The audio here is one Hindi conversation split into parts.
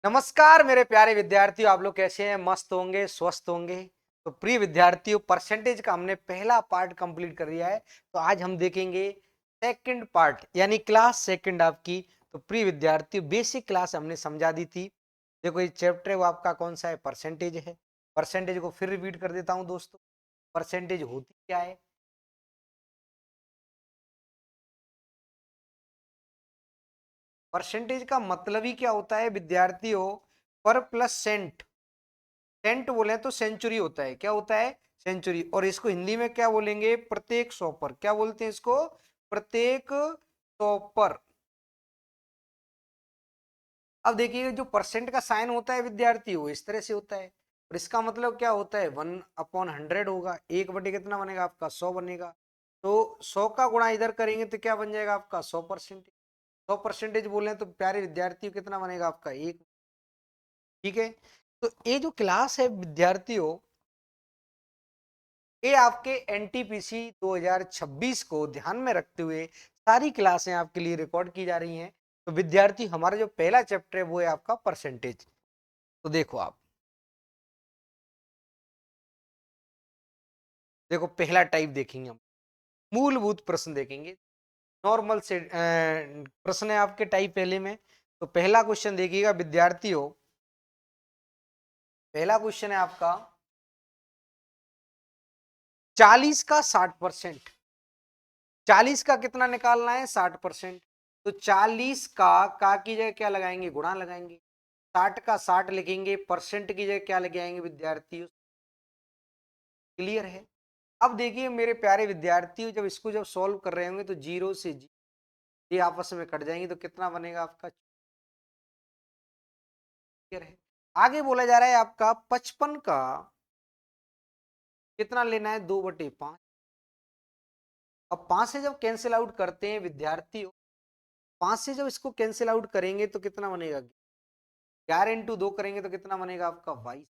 नमस्कार मेरे प्यारे विद्यार्थियों, आप लोग कैसे हैं? मस्त होंगे, स्वस्थ होंगे। तो प्रिय विद्यार्थियों, परसेंटेज का हमने पहला पार्ट कंप्लीट कर लिया है। तो आज हम देखेंगे सेकंड पार्ट, यानी क्लास सेकंड आपकी। तो प्रिय विद्यार्थियों, बेसिक क्लास हमने समझा दी थी। देखो ये चैप्टर है वो आपका कौन सा है? परसेंटेज है। परसेंटेज को फिर रिपीट कर देता हूं दोस्तों। परसेंटेज होती क्या है? परसेंटेज का मतलब ही क्या होता है विद्यार्थियों? पर प्लस सेंट। सेंट बोले तो सेंचुरी होता है। क्या होता है? सेंचुरी। और इसको हिंदी में क्या बोलेंगे? प्रत्येक सौ पर। क्या बोलते हैं इसको? प्रत्येक सौ पर। अब देखिए जो परसेंट का साइन होता है विद्यार्थी, वो इस तरह से होता है। और इसका मतलब क्या होता है? 1/100 होगा। एक बटे कितना बनेगा आपका? 100 बनेगा। तो 100 का गुणा इधर करेंगे तो क्या बन जाएगा आपका? 100%। 100% बोले तो प्यारे विद्यार्थियों कितना बनेगा आपका? एक। ठीक है। तो ये जो क्लास है विद्यार्थियों, ये आपके एनटीपीसी 2026 को ध्यान में रखते हुए सारी क्लासें आपके लिए रिकॉर्ड की जा रही हैं। तो विद्यार्थी, हमारा जो पहला चैप्टर है वो है आपका परसेंटेज। तो देखो आप, देखो पहला टाइप देखेंगे हम। मूलभूत प्रश्न देखेंगे। नॉर्मल से प्रश्न है आपके टाइप पहले में। तो पहला क्वेश्चन देखिएगा विद्यार्थियों। पहला क्वेश्चन है आपका 40 का 60%। 40 का कितना निकालना है? 60%। तो 40 का की जगह क्या लगाएंगे? गुणा लगाएंगे। 60 का 60 लिखेंगे, परसेंट की जगह क्या लगे आएंगे विद्यार्थियों? क्लियर है? अब देखिए मेरे प्यारे विद्यार्थियों, जब इसको जब सॉल्व कर रहे होंगे तो जीरो से ये आपस में कट जाएंगे तो कितना बनेगा आपका? क्लियर है? आगे बोला जा रहा है आपका 55 का कितना लेना है? 2/5। अब 5 से जब कैंसिल आउट करते हैं विद्यार्थियों, 5 से जब इसको कैंसिल आउट करेंगे तो कितना बनेगा? 11 × 2 करेंगे तो कितना बनेगा आपका? 22।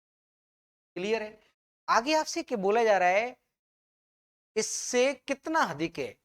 क्लियर है? आगे आपसे क्या बोला जा रहा है? इससे कितना अधिक है?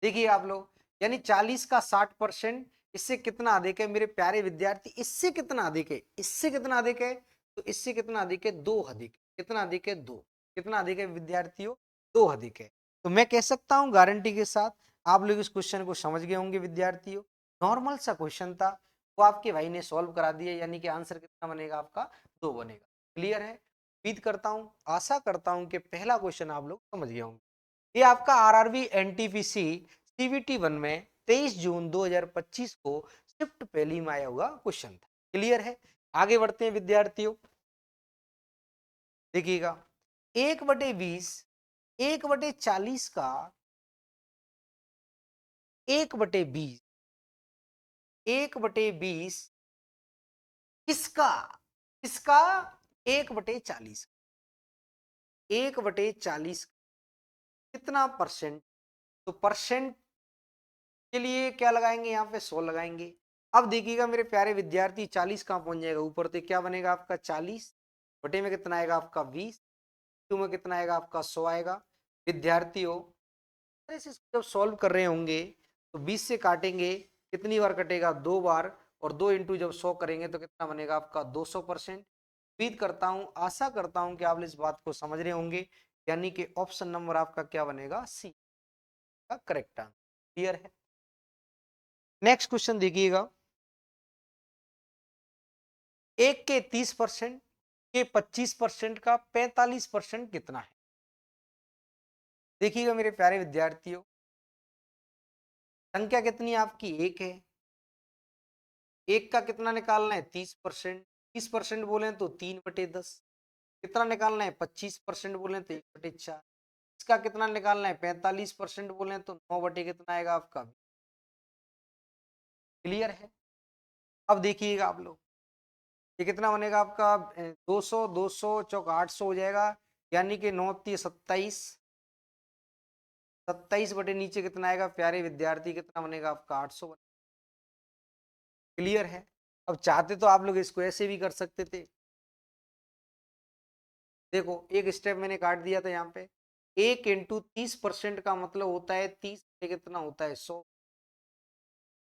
देखिए आप लोग, यानी 40 का 60%, इससे कितना अधिक है मेरे प्यारे विद्यार्थी? इससे कितना अधिक है? इससे कितना अधिक है? तो इससे कितना अधिक है? 2 अधिक। कितना अधिक है? 2। कितना अधिक है विद्यार्थियों? 2 अधिक है। तो मैं कह सकता हूं गारंटी के साथ, आप लोग इस क्वेश्चन को समझ गए होंगे विद्यार्थियों। नॉर्मल सा क्वेश्चन था, वो आपके भाई ने सॉल्व करा दिया, यानी कि आंसर कितना बनेगा आपका? 2 बनेगा। क्लियर है? उम्मीद करता हूं, आशा करता हूं कि पहला क्वेश्चन आप लोग समझ गए होंगे। ये आपका आरआरबी एनटीपीसी सीवीटी 1 में 23 जून 2025 को शिफ्ट पहली में आया हुआ क्वेश्चन था। क्लियर है? आगे बढ़ते हैं विद्यार्थियों। देखिएगा, 1/20, 1/40 का 1/20, 1/20 किसका? किसका? 1/40। 1/40 कितना परसेंट? तो परसेंट के लिए क्या लगाएंगे? यहाँ पे 100 लगाएंगे। अब देखिएगा मेरे प्यारे विद्यार्थी, 40 कहाँ पहुंच जाएगा? ऊपर तो क्या बनेगा आपका? 40 बटे में कितना आएगा आपका? 20। टू में कितना आएगा आपका? 100 आएगा। विद्यार्थियों, जब सॉल्व कर रहे होंगे तो 20 से काटेंगे, कितनी बार कटेगा? 2 बार। और 2 इंटू जब 100 करेंगे तो कितना बनेगा आपका? 200%। उम्मीद करता हूं, आशा करता हूं कि आप इस बात को समझ रहे होंगे, यानी कि ऑप्शन नंबर आपका क्या बनेगा? सी का करेक्ट आंसर। क्लियर है? नेक्स्ट क्वेश्चन देखिएगा। एक के 30%, के 25% का 45% कितना है? देखिएगा मेरे प्यारे विद्यार्थियों, संख्या कितनी है आपकी? एक है। एक का कितना निकालना है? 30%। 30% बोले तो 3/10। कितना निकालना है? 25% बोले तो 1/4। इसका कितना निकालना है? 45% बोले तो 9 कितना आएगा आपका? क्लियर है? अब देखिएगा आप लोग, ये कितना बनेगा आपका? 200, 200 चौक 800 हो जाएगा, यानी कि 9×3 = 27। 27 बटे नीचे कितना आएगा प्यारे विद्यार्थी? कितना बनेगा आपका? 800। क्लियर है? अब चाहते तो आप लोग इसको ऐसे भी कर सकते थे। देखो एक स्टेप मैंने काट दिया था यहाँ पे। 1 × 30% का मतलब होता है 30 कितना होता है? 100।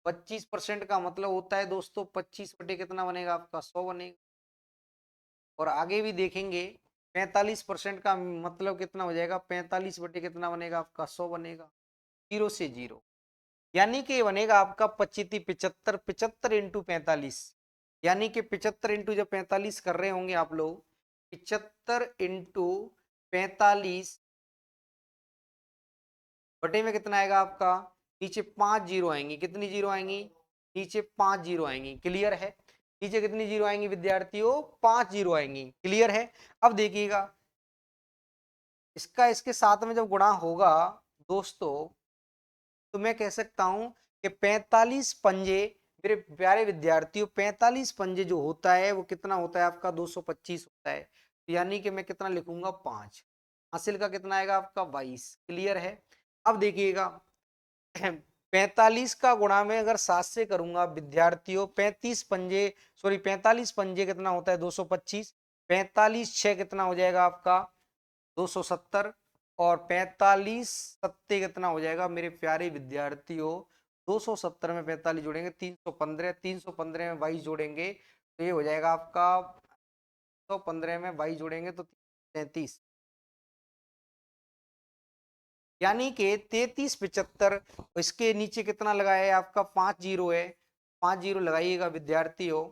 25% का मतलब होता है दोस्तों 25 बटे कितना बनेगा आपका 100 बनेगा। और आगे भी देखेंगे 45% का मतलब कितना हो जाएगा 45 बटे कितना बनेगा आपका 100 बनेगा। 0 से 0 यानी कि बनेगा आपका 25 75 75 इंटू 45 यानी कि 75 इंटू जब 45 कर रहे होंगे आप लोग 75 इंटू 45 बटे में कितना आएगा आपका नीचे 5 जीरो आएंगी। कितनी जीरो आएंगी नीचे 5 जीरो आएंगी। क्लियर है। नीचे कितनी जीरो आएंगी विद्यार्थियों 5 जीरो आएंगी। क्लियर है। अब देखिएगा इसका इसके साथ में जब गुणा होगा दोस्तों तो मैं कह सकता हूं कि 45 पंजे मेरे प्यारे विद्यार्थियों 45 पंजे जो होता है वो कितना होता है आपका 225 होता है। तो यानी कि मैं कितना लिखूंगा 5 हासिल का कितना आएगा आपका 22। क्लियर है। अब देखिएगा 45 का गुणा में अगर 7 से करूंगा विद्यार्थियों 35 पंजे सॉरी 45 पंजे कितना होता है 225। 45 6 कितना हो जाएगा आपका 270 और 45 सत्ते कितना हो जाएगा मेरे प्यारे विद्यार्थियों 270 में 45 जोड़ेंगे 315 315 में 22 जोड़ेंगे तो ये हो जाएगा आपका 115 में 22 जोड़ेंगे तो 33 यानी कि 33 75 इसके नीचे कितना लगाया है आपका 5 जीरो है 5 जीरो लगाइएगा विद्यार्थियों।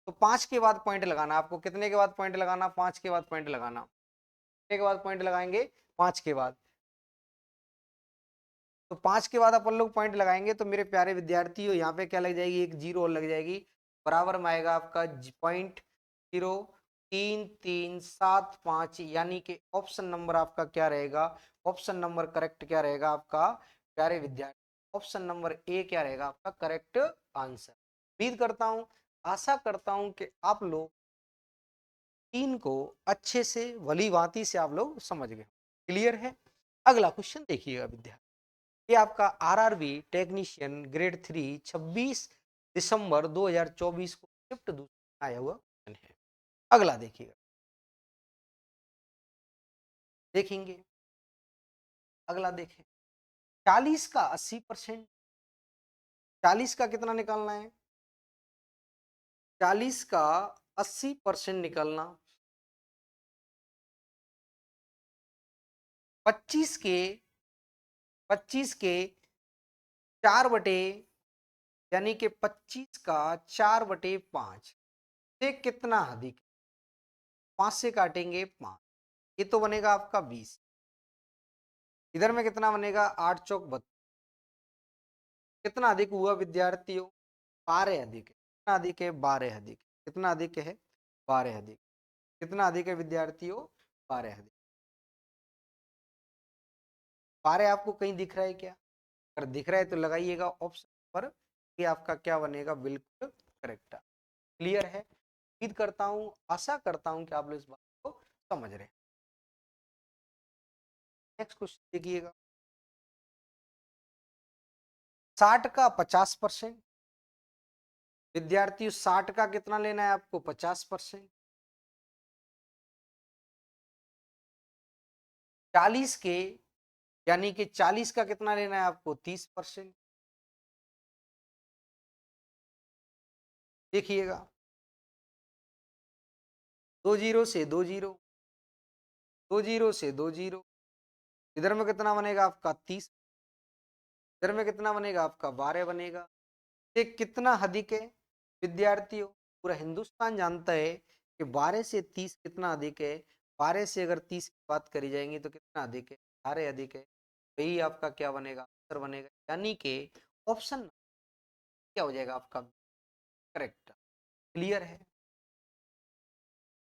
तो 5 के बाद पॉइंट लगाना आपको कितने के बाद पॉइंट लगाना 5 के बाद पॉइंट लगाना कितने के बाद पॉइंट लगाएंगे 5 के बाद। तो 5 के बाद अपन लोग पॉइंट लगाएंगे तो मेरे प्यारे विद्यार्थियों यहाँ पे क्या लग जाएगी एक जीरो और लग जाएगी बराबर में आएगा आपका 0.3375 यानी कि ऑप्शन नंबर आपका क्या रहेगा ऑप्शन नंबर करेक्ट क्या रहेगा आपका प्यारे विद्यार्थी ऑप्शन नंबर ए क्या रहेगा आपका करेक्ट आंसर। उम्मीद करता हूं आशा करता हूं कि आप लोग तीन को अच्छे से भली भांति से आप लोग समझ गए। क्लियर है। अगला क्वेश्चन देखिएगा विद्यार्थी ये आपका आरआरबी टेक्नीशियन ग्रेड 3 26 दिसंबर 2024 को शिफ्ट दूसरा आया हुआ क्वेश्चन है। अगला देखिएगा देखेंगे अगला देखें 40 का 80% 40 का कितना निकालना है 40 का 80% निकालना 25 के 25 के 4 बटे यानी कि 25 का 4/5 से कितना अधिक 5 से काटेंगे 5 ये तो बनेगा आपका 20 इधर में कितना बनेगा 8 चौक 32 कितना अधिक हुआ विद्यार्थियों 12 अधिक है कितना अधिक है 12 अधिक कितना अधिक है 12 अधिक कितना अधिक है विद्यार्थियों 12 अधिक 12 आपको कहीं दिख रहा है क्या अगर दिख रहा है तो लगाइएगा ऑप्शन पर ये आपका क्या बनेगा बिल्कुल करेक्ट। क्लियर है। उम्मीद करता हूं आशा करता हूं कि आप लोग इस बात को समझ रहे हैं। नेक्स्ट क्वेश्चन देखिएगा 60 का 50% विद्यार्थियों 60 का कितना लेना है आपको 50% 40 के यानी कि 40 का कितना लेना है आपको 30% देखिएगा 2 जीरो से 2 जीरो 2 जीरो से 2 जीरो इधर में कितना बनेगा आपका 30 इधर में कितना बनेगा आपका 12 बनेगा। ये कितना अधिक है विद्यार्थियों पूरा हिंदुस्तान जानता है कि 12 से 30 कितना अधिक है 12 से अगर 30 की बात करी जाएंगी तो कितना अधिक है 12 अधिक है वही आपका क्या बनेगा आंसर बनेगा यानी कि ऑप्शन क्या हो जाएगा आपका करेक्ट। क्लियर है।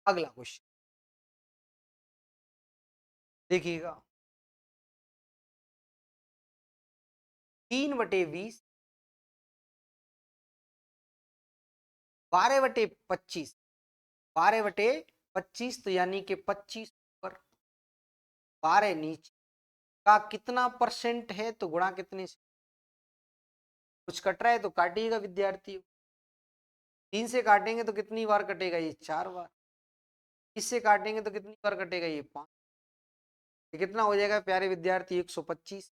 अगला क्वेश्चन देखिएगा 3/20 12/25 12/25 तो यानी कि 25 ऊपर 12 नीचे का कितना परसेंट है तो गुणा कितने से कुछ कट रहा है तो काटिएगा विद्यार्थी 3 से काटेंगे तो कितनी बार कटेगा ये 4 बार इससे काटेंगे तो कितनी बार कटेगा ये 5 ये कितना हो जाएगा प्यारे विद्यार्थी 125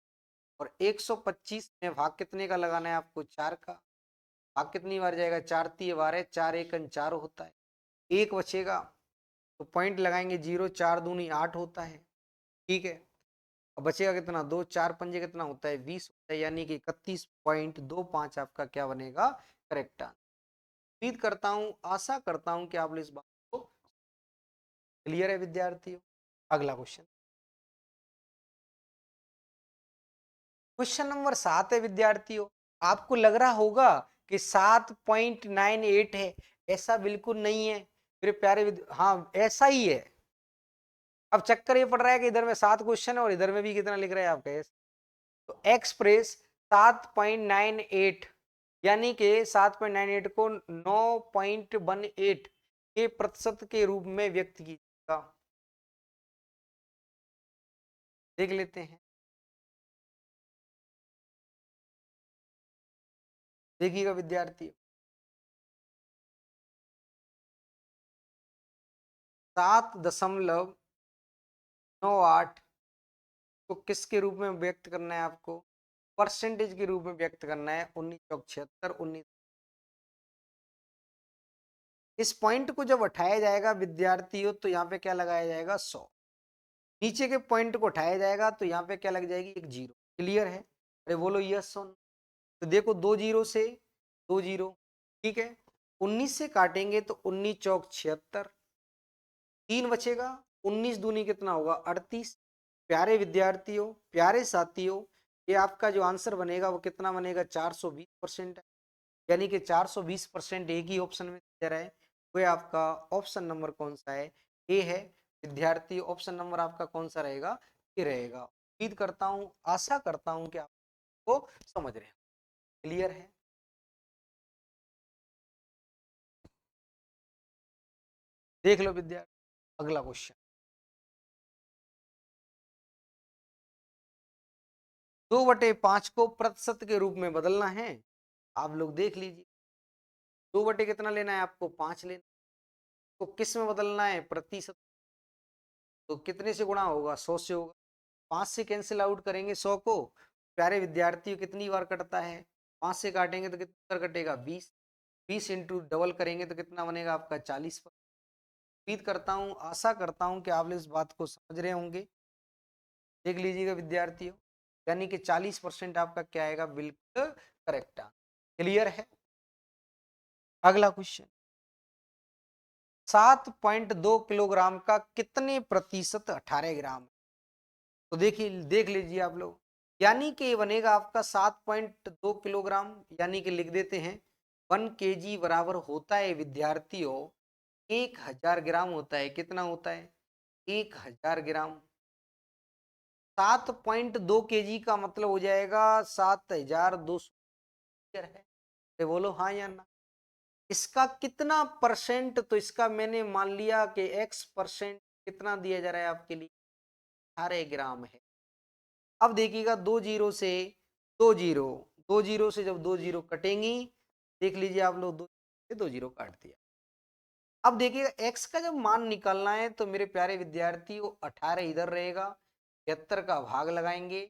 और 125 में भाग कितने का लगाना है आपको, 4 का। भाग कितनी बार जाएगा, 4 3 12, 4 1 4 होता है, एक बचेगा तो पॉइंट लगाएंगे 0, 4 दूनी 8 होता है, ठीक है। अब बचेगा कितना, 2 4 पंजे कितना होता है, 20 होता है, यानी कि 31.25 आपका क्या बनेगा, करेक्ट आंसर। उम्मीद करता हूं, आशा करता हूं कि आप इस बात को क्लियर है विद्यार्थियों। अगला क्वेश्चन, क्वेश्चन नंबर 7 है विद्यार्थियों। आपको लग रहा होगा कि 7.98 है, ऐसा बिल्कुल नहीं है मेरे प्यारे हाँ ऐसा ही है। अब चक्कर ये पड़ रहा है कि इधर में 7 क्वेश्चन है और इधर में भी कितना लिख रहे हैं आपका, तो एक्सप्रेस 7.98 यानी कि 7.98 को 9.18 के प्रतिशत के रूप में व्यक्त कीजिएगा। देख लेते हैं, देखिएगा विद्यार्थी, 7.98 को किसके रूप में व्यक्त करना है आपको, परसेंटेज के रूप में व्यक्त करना है, 1976 19। इस पॉइंट को जब उठाया जाएगा विद्यार्थियों तो यहाँ पे क्या लगाया जाएगा, 100। नीचे के पॉइंट को उठाया जाएगा तो यहाँ पे क्या लग जाएगी, एक जीरो। क्लियर है, अरे बोलो यस ऑन। तो देखो 2 जीरो से 2 जीरो, ठीक है। 19 से काटेंगे तो 19 चौक 76, 3 बचेगा, 19 दूनी कितना होगा, 38। प्यारे विद्यार्थियों, प्यारे साथियों, ये आपका जो आंसर बनेगा वो कितना बनेगा, 420% है। यानी कि 420% एक ही ऑप्शन में दे रहा है, वह आपका ऑप्शन नंबर कौन सा है, ए है विद्यार्थी। ऑप्शन नंबर आपका कौन सा रहेगा, ए रहेगा। उम्मीद करता हूं, आशा करता हूं कि आपको समझ रहे हैं, क्लियर है। देख लो विद्यार्थी, अगला क्वेश्चन, 2/5 को प्रतिशत के रूप में बदलना है। आप लोग देख लीजिए, 2 बटे कितना लेना है आपको, 5 लेना। तो किस में बदलना है, प्रतिशत। तो कितने से गुणा होगा, 100 से होगा। 5 से कैंसिल आउट करेंगे 100 को। प्यारे विद्यार्थियों कितनी बार कटता है, 5 से काटेंगे तो कितना बार कटेगा, 20। 20 इंटू डबल करेंगे तो कितना बनेगा आपका, 40 पर। उम्मीद करता हूँ, आशा करता हूँ कि आप इस बात को समझ रहे होंगे। देख लीजिएगा विद्यार्थियों, यानी कि 40% आपका क्या आएगा, बिल्कुल करेक्ट। क्लियर है। अगला क्वेश्चन, 7.2 किलोग्राम का कितने प्रतिशत 18 ग्राम। तो देखिए, देख लीजिए आप लोग, यानी कि बनेगा आपका 7.2 किलोग्राम, यानी कि लिख देते हैं 1 kg बराबर होता है विद्यार्थियों 1000 ग्राम होता है। कितना होता है, 1000 ग्राम। 7.2 kg का मतलब हो जाएगा 7200 है। तो बोलो हाँ या ना। इसका कितना परसेंट, तो इसका मैंने मान लिया कि x% कितना दिया जा रहा है आपके लिए, 18 ग्राम है। अब देखिएगा 2 जीरो से 2 जीरो, 2 जीरो से जब 2 जीरो कटेंगी, देख लीजिए आप लोग, 2 से 2 जीरो काट दिया। अब देखिएगा x का जब मान निकालना है तो मेरे प्यारे विद्यार्थी वो 18 इधर रहेगा, 73 का भाग लगाएंगे,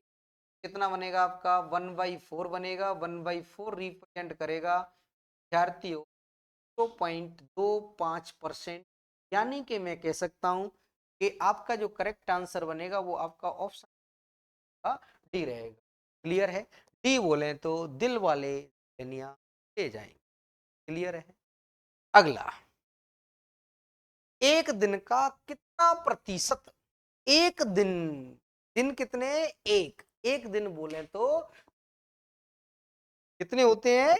कितना बनेगा आपका, 1/4 बनेगा। 1/4 रिप्रेजेंट करेगा विद्यार्थियों 2.25%। यानी कि मैं कह सकता हूं कि आपका जो करेक्ट आंसर बनेगा वो आपका ऑप्शन का डी रहेगा। क्लियर है, डी बोले तो दिल वाले दुनिया ले जाएंगे। क्लियर है। अगला, एक दिन का कितना प्रतिशत, एक दिन, दिन कितने, एक, एक दिन बोले तो कितने होते हैं,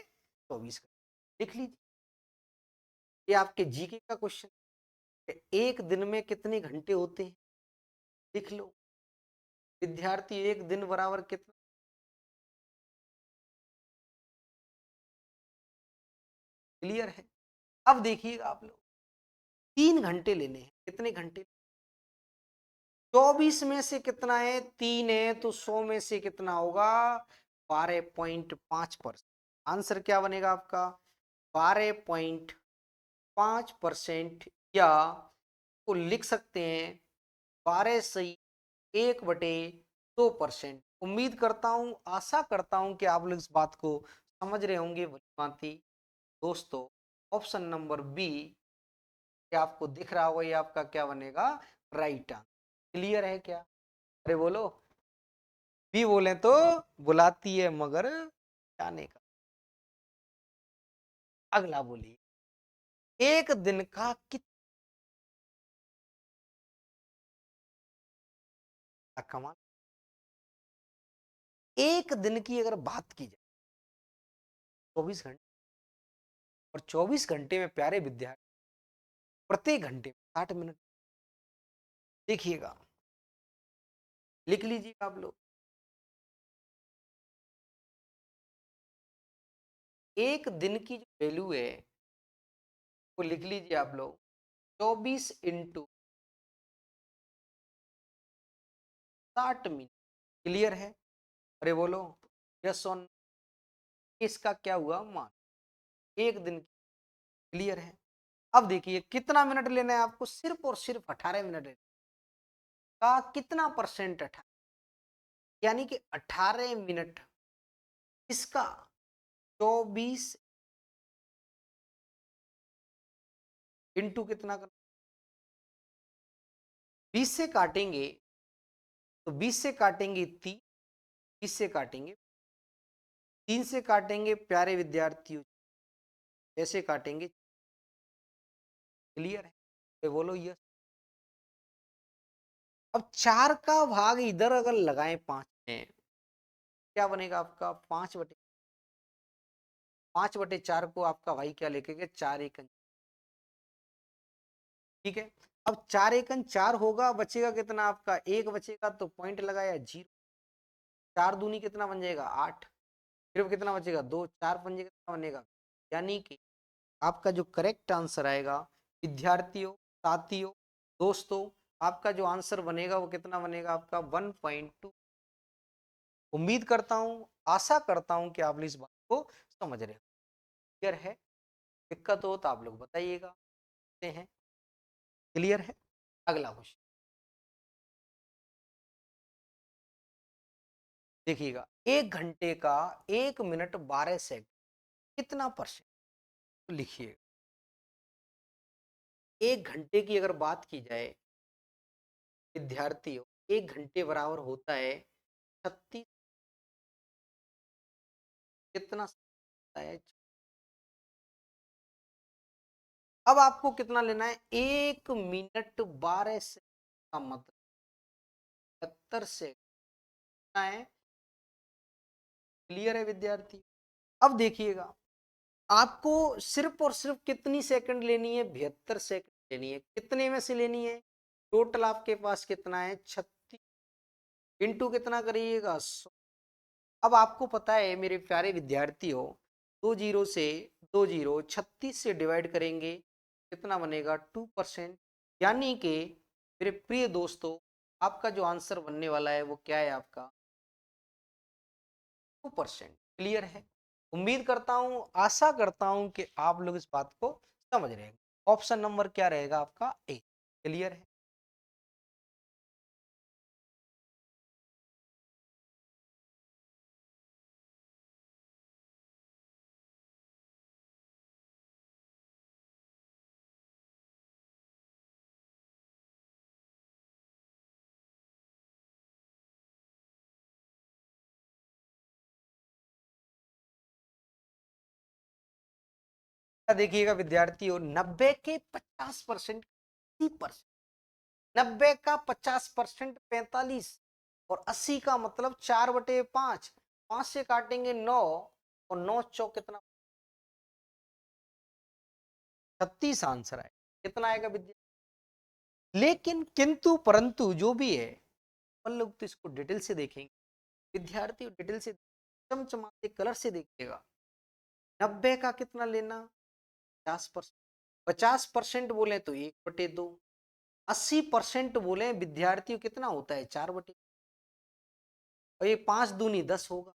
24। लिख लीजिए, ये आपके जीके का क्वेश्चन है। एक दिन में कितने घंटे होते हैं, लिख लो विद्यार्थी, एक दिन बराबर कितना। क्लियर है। अब देखिएगा आप लोग, 3 घंटे लेने हैं, कितने घंटे, 24 में से कितना है, 3 है, तो 100 में से कितना होगा, 12.5%। आंसर क्या बनेगा आपका, 12.5%, या को लिख सकते हैं 12 सही 1/2%। उम्मीद करता हूं, आशा करता हूं कि आप लोग इस बात को समझ रहे होंगे भलीभांति। दोस्तों, ऑप्शन नंबर बी क्या आपको दिख रहा होगा, ये आपका क्या बनेगा, राइट आंसर। क्लियर है क्या? अरे बोलो, बी बोले तो बुलाती है मगर जाने का। अगला बोलिए, एक दिन का कितना कमाल। एक दिन की अगर बात की जाए 24 घंटे, और 24 घंटे में प्यारे विद्यार्थी प्रत्येक घंटे 60 मिनट, देखिएगा, लिख लीजिए आप लोग। एक दिन की जो वैल्यू है वो लिख लीजिए आप लोग, 24 × 60 मिनट। क्लियर है? अरे बोलो, यस ऑन, इसका क्या हुआ मान, एक दिन की। क्लियर है? अब देखिए कितना मिनट लेना है आपको, सिर्फ और सिर्फ 18 मिनट लेना का कितना परसेंट, 18, यानी कि 18 मिनट, इसका 24 इंटू कितना कर, 20 से काटेंगे तो 20 से काटेंगे 30, 20 से काटेंगे, 3 से काटेंगे प्यारे विद्यार्थियों, ऐसे काटेंगे। क्लियर है? तो बोलो यस। अब 4 का भाग इधर अगर लगाएं 5 में, क्या बनेगा आपका, 5/4 को आपका भाई क्या लिखेगा, 4 × 1। ठीक है? अब 4 × 1 = 4 होगा, बचेगा कितना आपका, एक बचेगा, तो पॉइंट लगाया 0। 4 दूनी कितना बन जाएगा, 8। फिर कितना बचेगा, 2, 4 पंजे कितना बनेगा, यानी कि आपका जो करेक्ट आंसर आएगा विद्यार्थियों, साथियों, दोस्तों, आपका जो आंसर बनेगा वो कितना बनेगा आपका, 1.2। उम्मीद करता हूं, आशा करता हूं कि आप इस बात को समझ रहे हो। क्लियर है? दिक्कत हो तो आप लोग बताइएगा। हैं, क्लियर है? अगला क्वेश्चन देखिएगा, 1 घंटे का 1 मिनट 12 सेकंड कितना परसेंट, तो लिखिए। 1 घंटे की अगर बात की जाए विद्यार्थियों, 1 घंटे बराबर होता है 36, कितना है। अब आपको कितना लेना है, 1 मिनट 12 सेकंड का मतलब 72 सेकंड है। क्लियर है विद्यार्थी? अब देखिएगा, आपको सिर्फ और सिर्फ कितनी सेकंड लेनी है, 72 सेकंड लेनी है। कितने में से लेनी है, टोटल आपके पास कितना है, 36 इंटू कितना करिएगा, 100। अब आपको पता है मेरे प्यारे विद्यार्थियों, 2 जीरो से 2 जीरो 36 से डिवाइड करेंगे, कितना बनेगा, 2%। यानी कि मेरे प्रिय दोस्तों, आपका जो आंसर बनने वाला है वो क्या है आपका, 2%। क्लियर है? उम्मीद करता हूं, आशा करता हूं कि आप लोग इस बात को समझ रहे हैं। ऑप्शन नंबर क्या रहेगा आपका, ए। क्लियर है? देखिएगा विद्यार्थियों, 90 के 50%, 80%, 90 का 50% 45, और 80 का मतलब 4/5, 5 से काटेंगे 9, और 9 × 4 कितना, 36 आंसर आए। कितना आएगा विद्यार्थी? लेकिन किंतु परंतु जो भी है, अपन लोग तो इसको डिटेल से देखेंगे विद्यार्थी, डिटेल से चमचमाते कलर से देखिएगा। 90 का कितना लेना, 50%। 50% बोले तो 1/2। 80% बोले विद्यार्थियों कितना होता है, 4/, और ये 5 दूनी 10 होगा।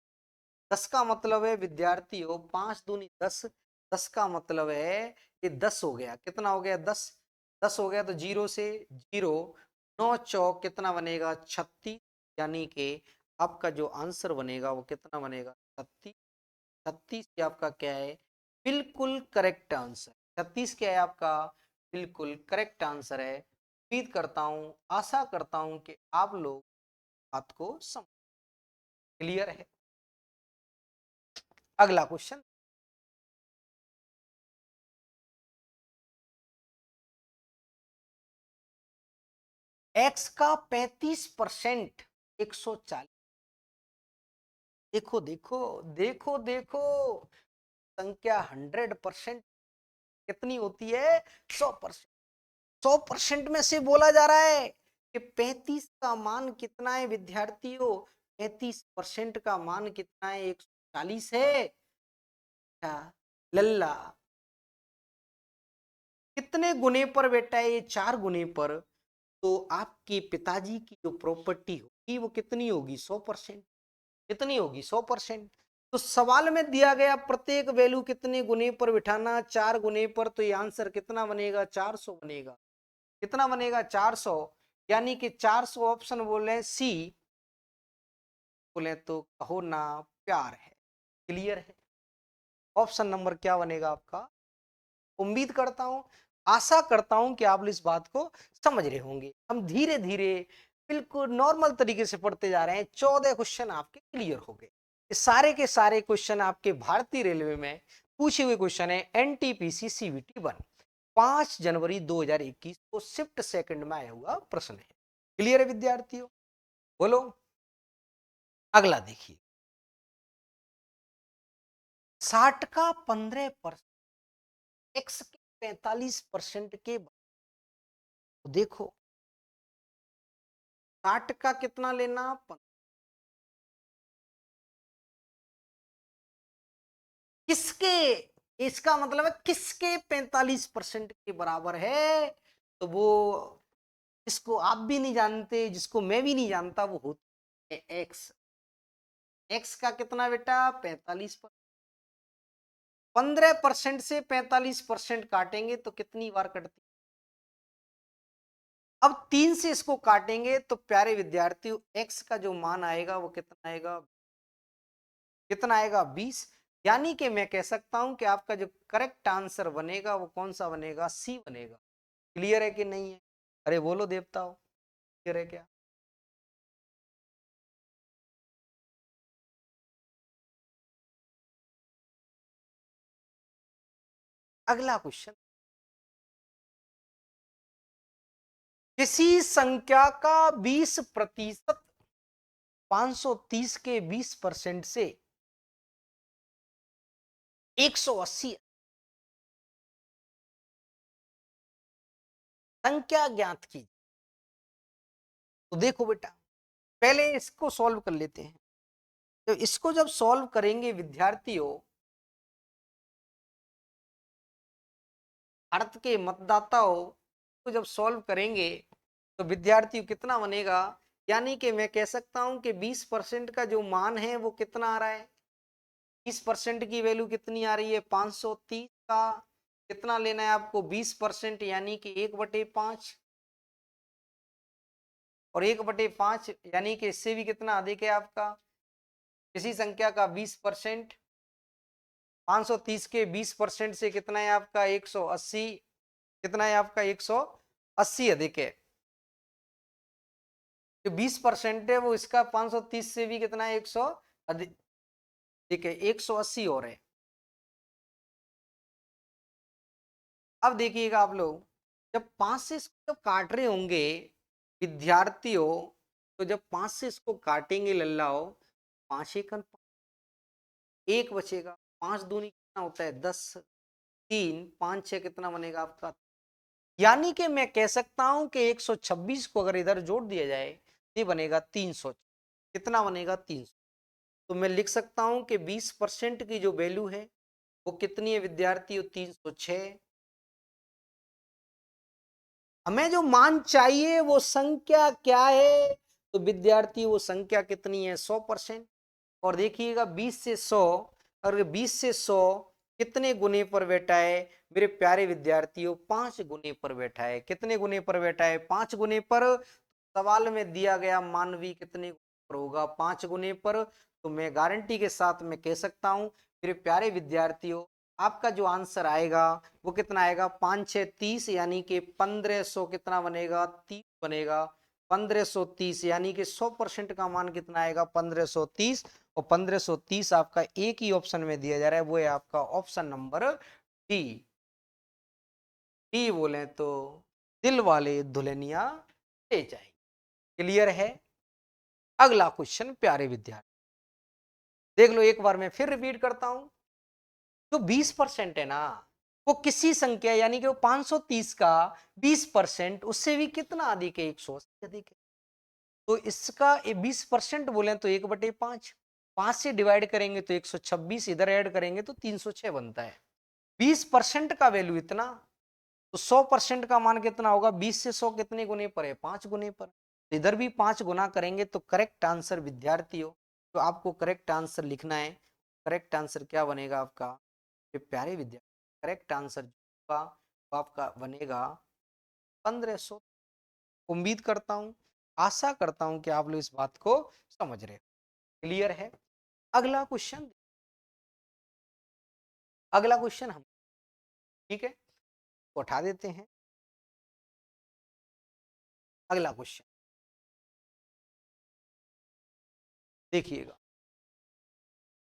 10 का मतलब है विद्यार्थियों, 5 दूनी 10, 10 का मतलब है ये 10 हो गया, कितना हो गया, 10। 10 हो गया तो 0 से 0, 9 × 4 कितना बनेगा, 36, यानी कि आपका जो आंसर बनेगा वो कितना बनेगा? 36। 36 ये आपका क्या है? बिल्कुल करेक्ट आंसर। 36 क्या है आपका? बिल्कुल करेक्ट आंसर है। उम्मीद करता हूं, आशा करता हूं कि आप लोग बात को समझ क्लियर है। अगला क्वेश्चन, एक्स का 35% 140। देखो देखो देखो देखो, संख्या 100% कितनी होती है? 100%। 100% में से बोला जा रहा है कि 35 का मान कितना है विद्यार्थियों? 35% का मान कितना है? 140 है। क्या लल्ला कितने गुने पर बेटा है? ये 4 गुने पर। तो आपके पिताजी की जो प्रॉपर्टी होगी वो कितनी होगी? 100%। कितनी होगी? 100%। तो सवाल में दिया गया प्रत्येक वैल्यू कितने गुने पर बिठाना? 4 गुने पर। तो ये आंसर कितना बनेगा? 400 बनेगा। कितना बनेगा? 400। यानी कि 400 ऑप्शन बोले सी, बोले तो कहो ना प्यार है। क्लियर है? ऑप्शन नंबर क्या बनेगा आपका? उम्मीद करता हूं, आशा करता हूं कि आप इस बात को समझ रहे होंगे। हम धीरे धीरे बिल्कुल नॉर्मल तरीके से पढ़ते जा रहे हैं। 14 क्वेश्चन आपके क्लियर हो गए। ये सारे के सारे क्वेश्चन आपके भारतीय रेलवे में पूछे हुए क्वेश्चन है। एनटीपीसी सीवीटी 1 5 जनवरी 2021 को शिफ्ट सेकंड में आया हुआ प्रश्न है। क्लियर है विद्यार्थियों? बोलो। अगला देखिए, 60 का 15% एक्स के 45% के देखो, 60 का कितना लेना? किसके? इसका मतलब है किसके 45% के बराबर है? तो वो जिसको आप भी नहीं जानते, जिसको मैं भी नहीं जानता, वो होता है एक्स। एक्स का कितना बेटा? 45%। 15% से 45% काटेंगे तो कितनी बार कटती? अब 3 से इसको काटेंगे तो प्यारे विद्यार्थियों एक्स का जो मान आएगा वो कितना आएगा? कितना आएगा? 20। यानी कि मैं कह सकता हूं कि आपका जो करेक्ट आंसर बनेगा वो कौन सा बनेगा? सी बनेगा। क्लियर है कि नहीं है? अरे बोलो देवताओ, क्लियर है क्या? अगला क्वेश्चन, किसी संख्या का 20% 530 के 20% से 180 संख्या ज्ञात की। तो देखो बेटा, पहले इसको सॉल्व कर लेते हैं। तो इसको जब सॉल्व करेंगे विद्यार्थियों, भारत के मतदाताओं को जब सॉल्व करेंगे तो विद्यार्थियों कितना बनेगा? यानी कि मैं कह सकता हूं कि 20% का जो मान है वो कितना आ रहा है? 20% की वैल्यू कितनी आ रही है? 530 का कितना लेना है आपको? 20% यानी कि 1/5। और 1/5 यानी कि इससे भी कितना अधिक है आपका? किसी संख्या का 20% 530 के 20% से कितना है आपका? 180। कितना है आपका? 180 अधिक है। जो 20% है वो इसका 530 से भी कितना है? 100 अधिक। ठीक है, 180 और है। अब देखिएगा आप लोग, जब 5 से इसको जब काट रहे होंगे विद्यार्थियों, तो जब 5 से इसको काटेंगे लल्लाओ, 5 एक 1 बचेगा। 5 दूनी कितना होता है? 10। 3 5 6 कितना बनेगा आपका? यानी कि मैं कह सकता हूं कि 126 को अगर इधर जोड़ दिया जाए ये बनेगा 300। कितना बनेगा? 300। तो मैं लिख सकता हूं कि 20% की जो वैल्यू है वो कितनी है विद्यार्थियों? 306। हमें जो मान चाहिए वो संख्या क्या है? तो विद्यार्थी वो संख्या कितनी है? 100%। और देखिएगा 20 से 100, और 20 से 100 कितने गुने पर बैठा है मेरे प्यारे विद्यार्थियों? 5 गुने पर बैठा है। कितने गुने पर बैठा है? 5 गुने पर। सवाल में दिया गया मान भी कितने पर होगा 5 गुने पर, तो मैं गारंटी के साथ मैं कह सकता हूं मेरे प्यारे विद्यार्थियों, आपका जो आंसर आएगा वो कितना आएगा, 5 6 30, यानी कि 1500 कितना बनेगा, 30 बनेगा। 1530 यानी कि 100% का मान कितना आएगा, 1530। और 1530 आपका एक ही ऑप्शन में दिया जा रहा है, वो है आपका ऑप्शन नंबर डी। डी बोले तो दिल वाले दुल्हनिया ले जाएंगे। क्लियर है। अगला क्वेश्चन प्यारे विद्यार्थी, देख लो एक बार मैं फिर रिपीट करता हूं। जो 20% है ना, वो किसी संख्या यानी कि वो 530 का 20% उससे भी कितना अधिक है, 180 अधिक है। तो इसका 20% बोले तो 1/5, 5 से डिवाइड करेंगे तो 126, इधर ऐड करेंगे तो 306 बनता है। 20% का वैल्यू इतना, तो 100% का मान कितना होगा, 20 से 100 कितने गुने पर है, 5 गुने पर। तो इधर भी 5 गुना करेंगे तो करेक्ट आंसर विद्यार्थियों, तो आपको करेक्ट आंसर लिखना है। करेक्ट आंसर क्या बनेगा आपका, ये प्यारे विद्यार्थी, करेक्ट आंसर होगा वो आपका बनेगा 1500। उम्मीद करता हूं, आशा करता हूं कि आप लोग इस बात को समझ रहे हो। क्लियर है। अगला क्वेश्चन, अगला क्वेश्चन हम, ठीक है, उठा देते हैं। अगला क्वेश्चन देखिएगा,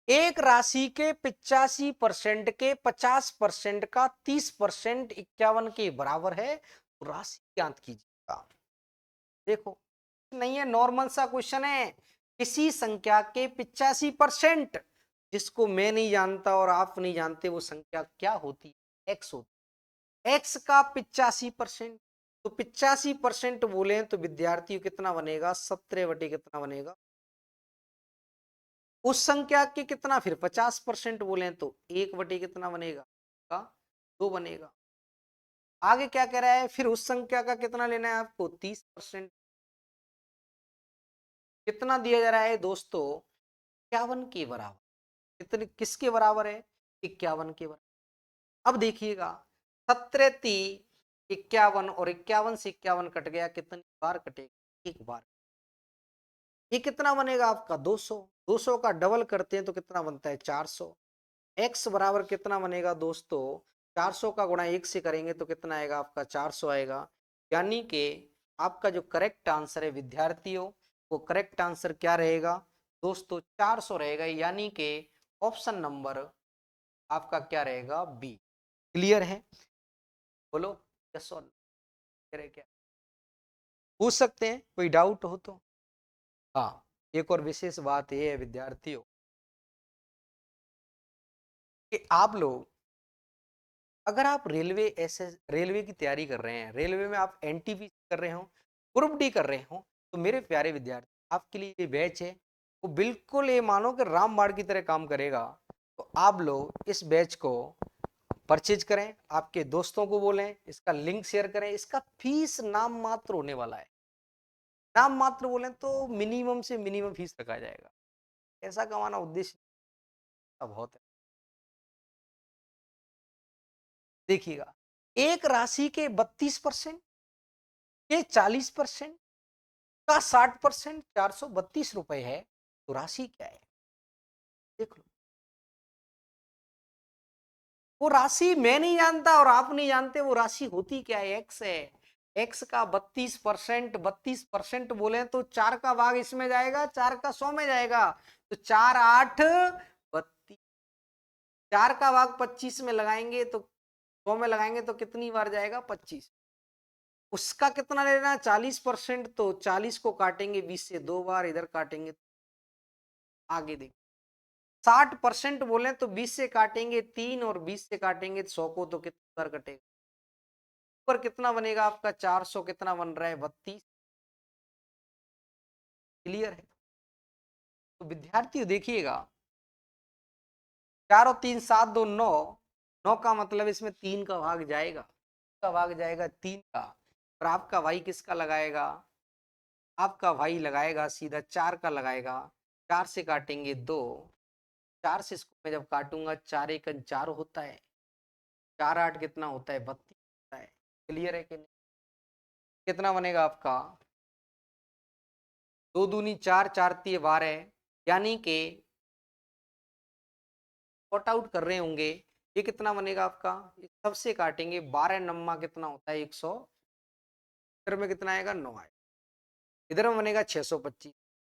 एक राशि के 85% के 50% का 30% 51 के बराबर है, तो राशि ज्ञात कीजिएगा। देखो नहीं है, नॉर्मल सा क्वेश्चन है। किसी संख्या के 85%, जिसको मैं नहीं जानता और आप नहीं जानते, वो संख्या क्या होती है, एक्स होती है। एक्स का 85%, तो 85% बोले तो विद्यार्थी कितना बनेगा, 17 कितना बनेगा। उस संख्या के कितना, फिर 50% बोले तो 1 कितना बनेगा का 2 बनेगा। आगे क्या कह रहा है, फिर उस संख्या का कितना लेना है आपको, 30%। कितना दिया जा रहा है दोस्तों, 51 के बराबर। कितने, किसके बराबर है, 51 के बराबर। अब देखिएगा, 17 51 और 51 से 51 कट गया, कितनी बार कटेगा, एक बार। ये कितना बनेगा आपका 200। 200 का डबल करते हैं तो कितना बनता है, 400। एक्स बराबर कितना बनेगा दोस्तों, 400 का गुणा 1 से करेंगे तो कितना आएगा आपका, 400 आएगा। यानी कि आपका जो करेक्ट आंसर है विद्यार्थियों, वो करेक्ट आंसर क्या रहेगा दोस्तों, 400 रहेगा। यानी कि ऑप्शन नंबर आपका क्या रहेगा, बी। क्लियर है, बोलो यस और क्या, पूछ सकते हैं कोई डाउट हो तो। हाँ, एक और विशेष बात यह है विद्यार्थियों कि आप लोग, अगर आप रेलवे ऐसे रेलवे की तैयारी कर रहे हैं, रेलवे में आप एनटीपीसी कर रहे हो, ग्रुप डी कर रहे हो, तो मेरे प्यारे विद्यार्थी, आपके लिए ये बैच है, वो बिल्कुल ये मानो कि रामबाण की तरह काम करेगा। तो आप लोग इस बैच को परचेज करें, आपके दोस्तों को बोलें, इसका लिंक शेयर करें। इसका फीस नाम मात्र होने वाला है, नाम मात्र बोले तो मिनिमम से मिनिमम फीस रखा जाएगा। ऐसा कमाना उद्देश्य बहुत है। देखिएगा, एक राशि के 32%, के 40% का 60%, 432 रुपए है, तो राशि क्या है, देख लो। वो राशि मैं नहीं जानता और आप नहीं जानते, वो राशि होती क्या है, एक्स है। एक्स का 32%, 32% बोले तो 4 का भाग इसमें जाएगा, 4 का 100 में जाएगा, तो 4 8 32। 4 का भाग 25 में लगाएंगे तो 100 में लगाएंगे तो कितनी बार जाएगा, 25। उसका कितना लेना, 40%, तो 40 को काटेंगे 20 से 2 बार, इधर काटेंगे। आगे देख, 60% बोले तो 20 से काटेंगे 3 और 20 से काटेंगे 100 को, तो कितनी बार कटेगा, ऊपर कितना बनेगा आपका, 400 कितना बन रहा है, 32। क्लियर है। तो विद्यार्थी देखिएगा, 4 और 3 7 2 9, 9 का मतलब इसमें 3 का भाग जाएगा, का भाग जाएगा 3 का। और आपका भाई किसका लगाएगा, आपका भाई लगाएगा सीधा 4 का लगाएगा। 4 से काटेंगे 2, 4 से इसको मैं जब काटूंगा, 4 1 4 होता है, 4 8 कितना होता है, 32 होता है। क्लियर है कि नहीं, कितना बनेगा आपका 2 दूनी 4, 4 तिये 12, यानी कि शॉर्ट आउट कर रहे होंगे, ये कितना बनेगा आपका, सबसे काटेंगे 12 नम्मा कितना होता है 100, इधर में कितना आएगा 9 आएगा, इधर में बनेगा 625,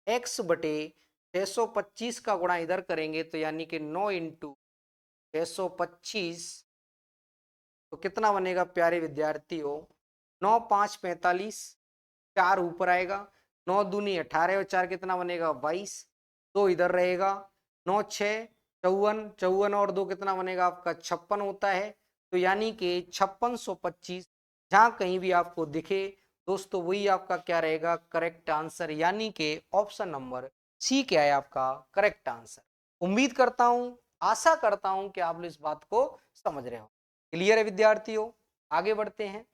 x बटे 625 का गुणा इधर करेंगे तो यानी कि 9 इंटू 625, तो कितना बनेगा प्यारे विद्यार्थियों, 9 5 45, 4 ऊपर आएगा, 9 दूनी 18 और 4 कितना बनेगा 22, 2 इधर रहेगा, 9 6 54, 54 और 2 कितना बनेगा आपका 56 होता है, तो यानी कि 5625 जहां कहीं भी आपको दिखे दोस्तों वही आपका क्या रहेगा करेक्ट आंसर, यानी कि ऑप्शन नंबर सी क्या है आपका करेक्ट आंसर। उम्मीद करता हूं, आशा करता हूं कि आप लोग इस बात को समझ रहे हो। क्लियर है विद्यार्थियों, आगे बढ़ते हैं।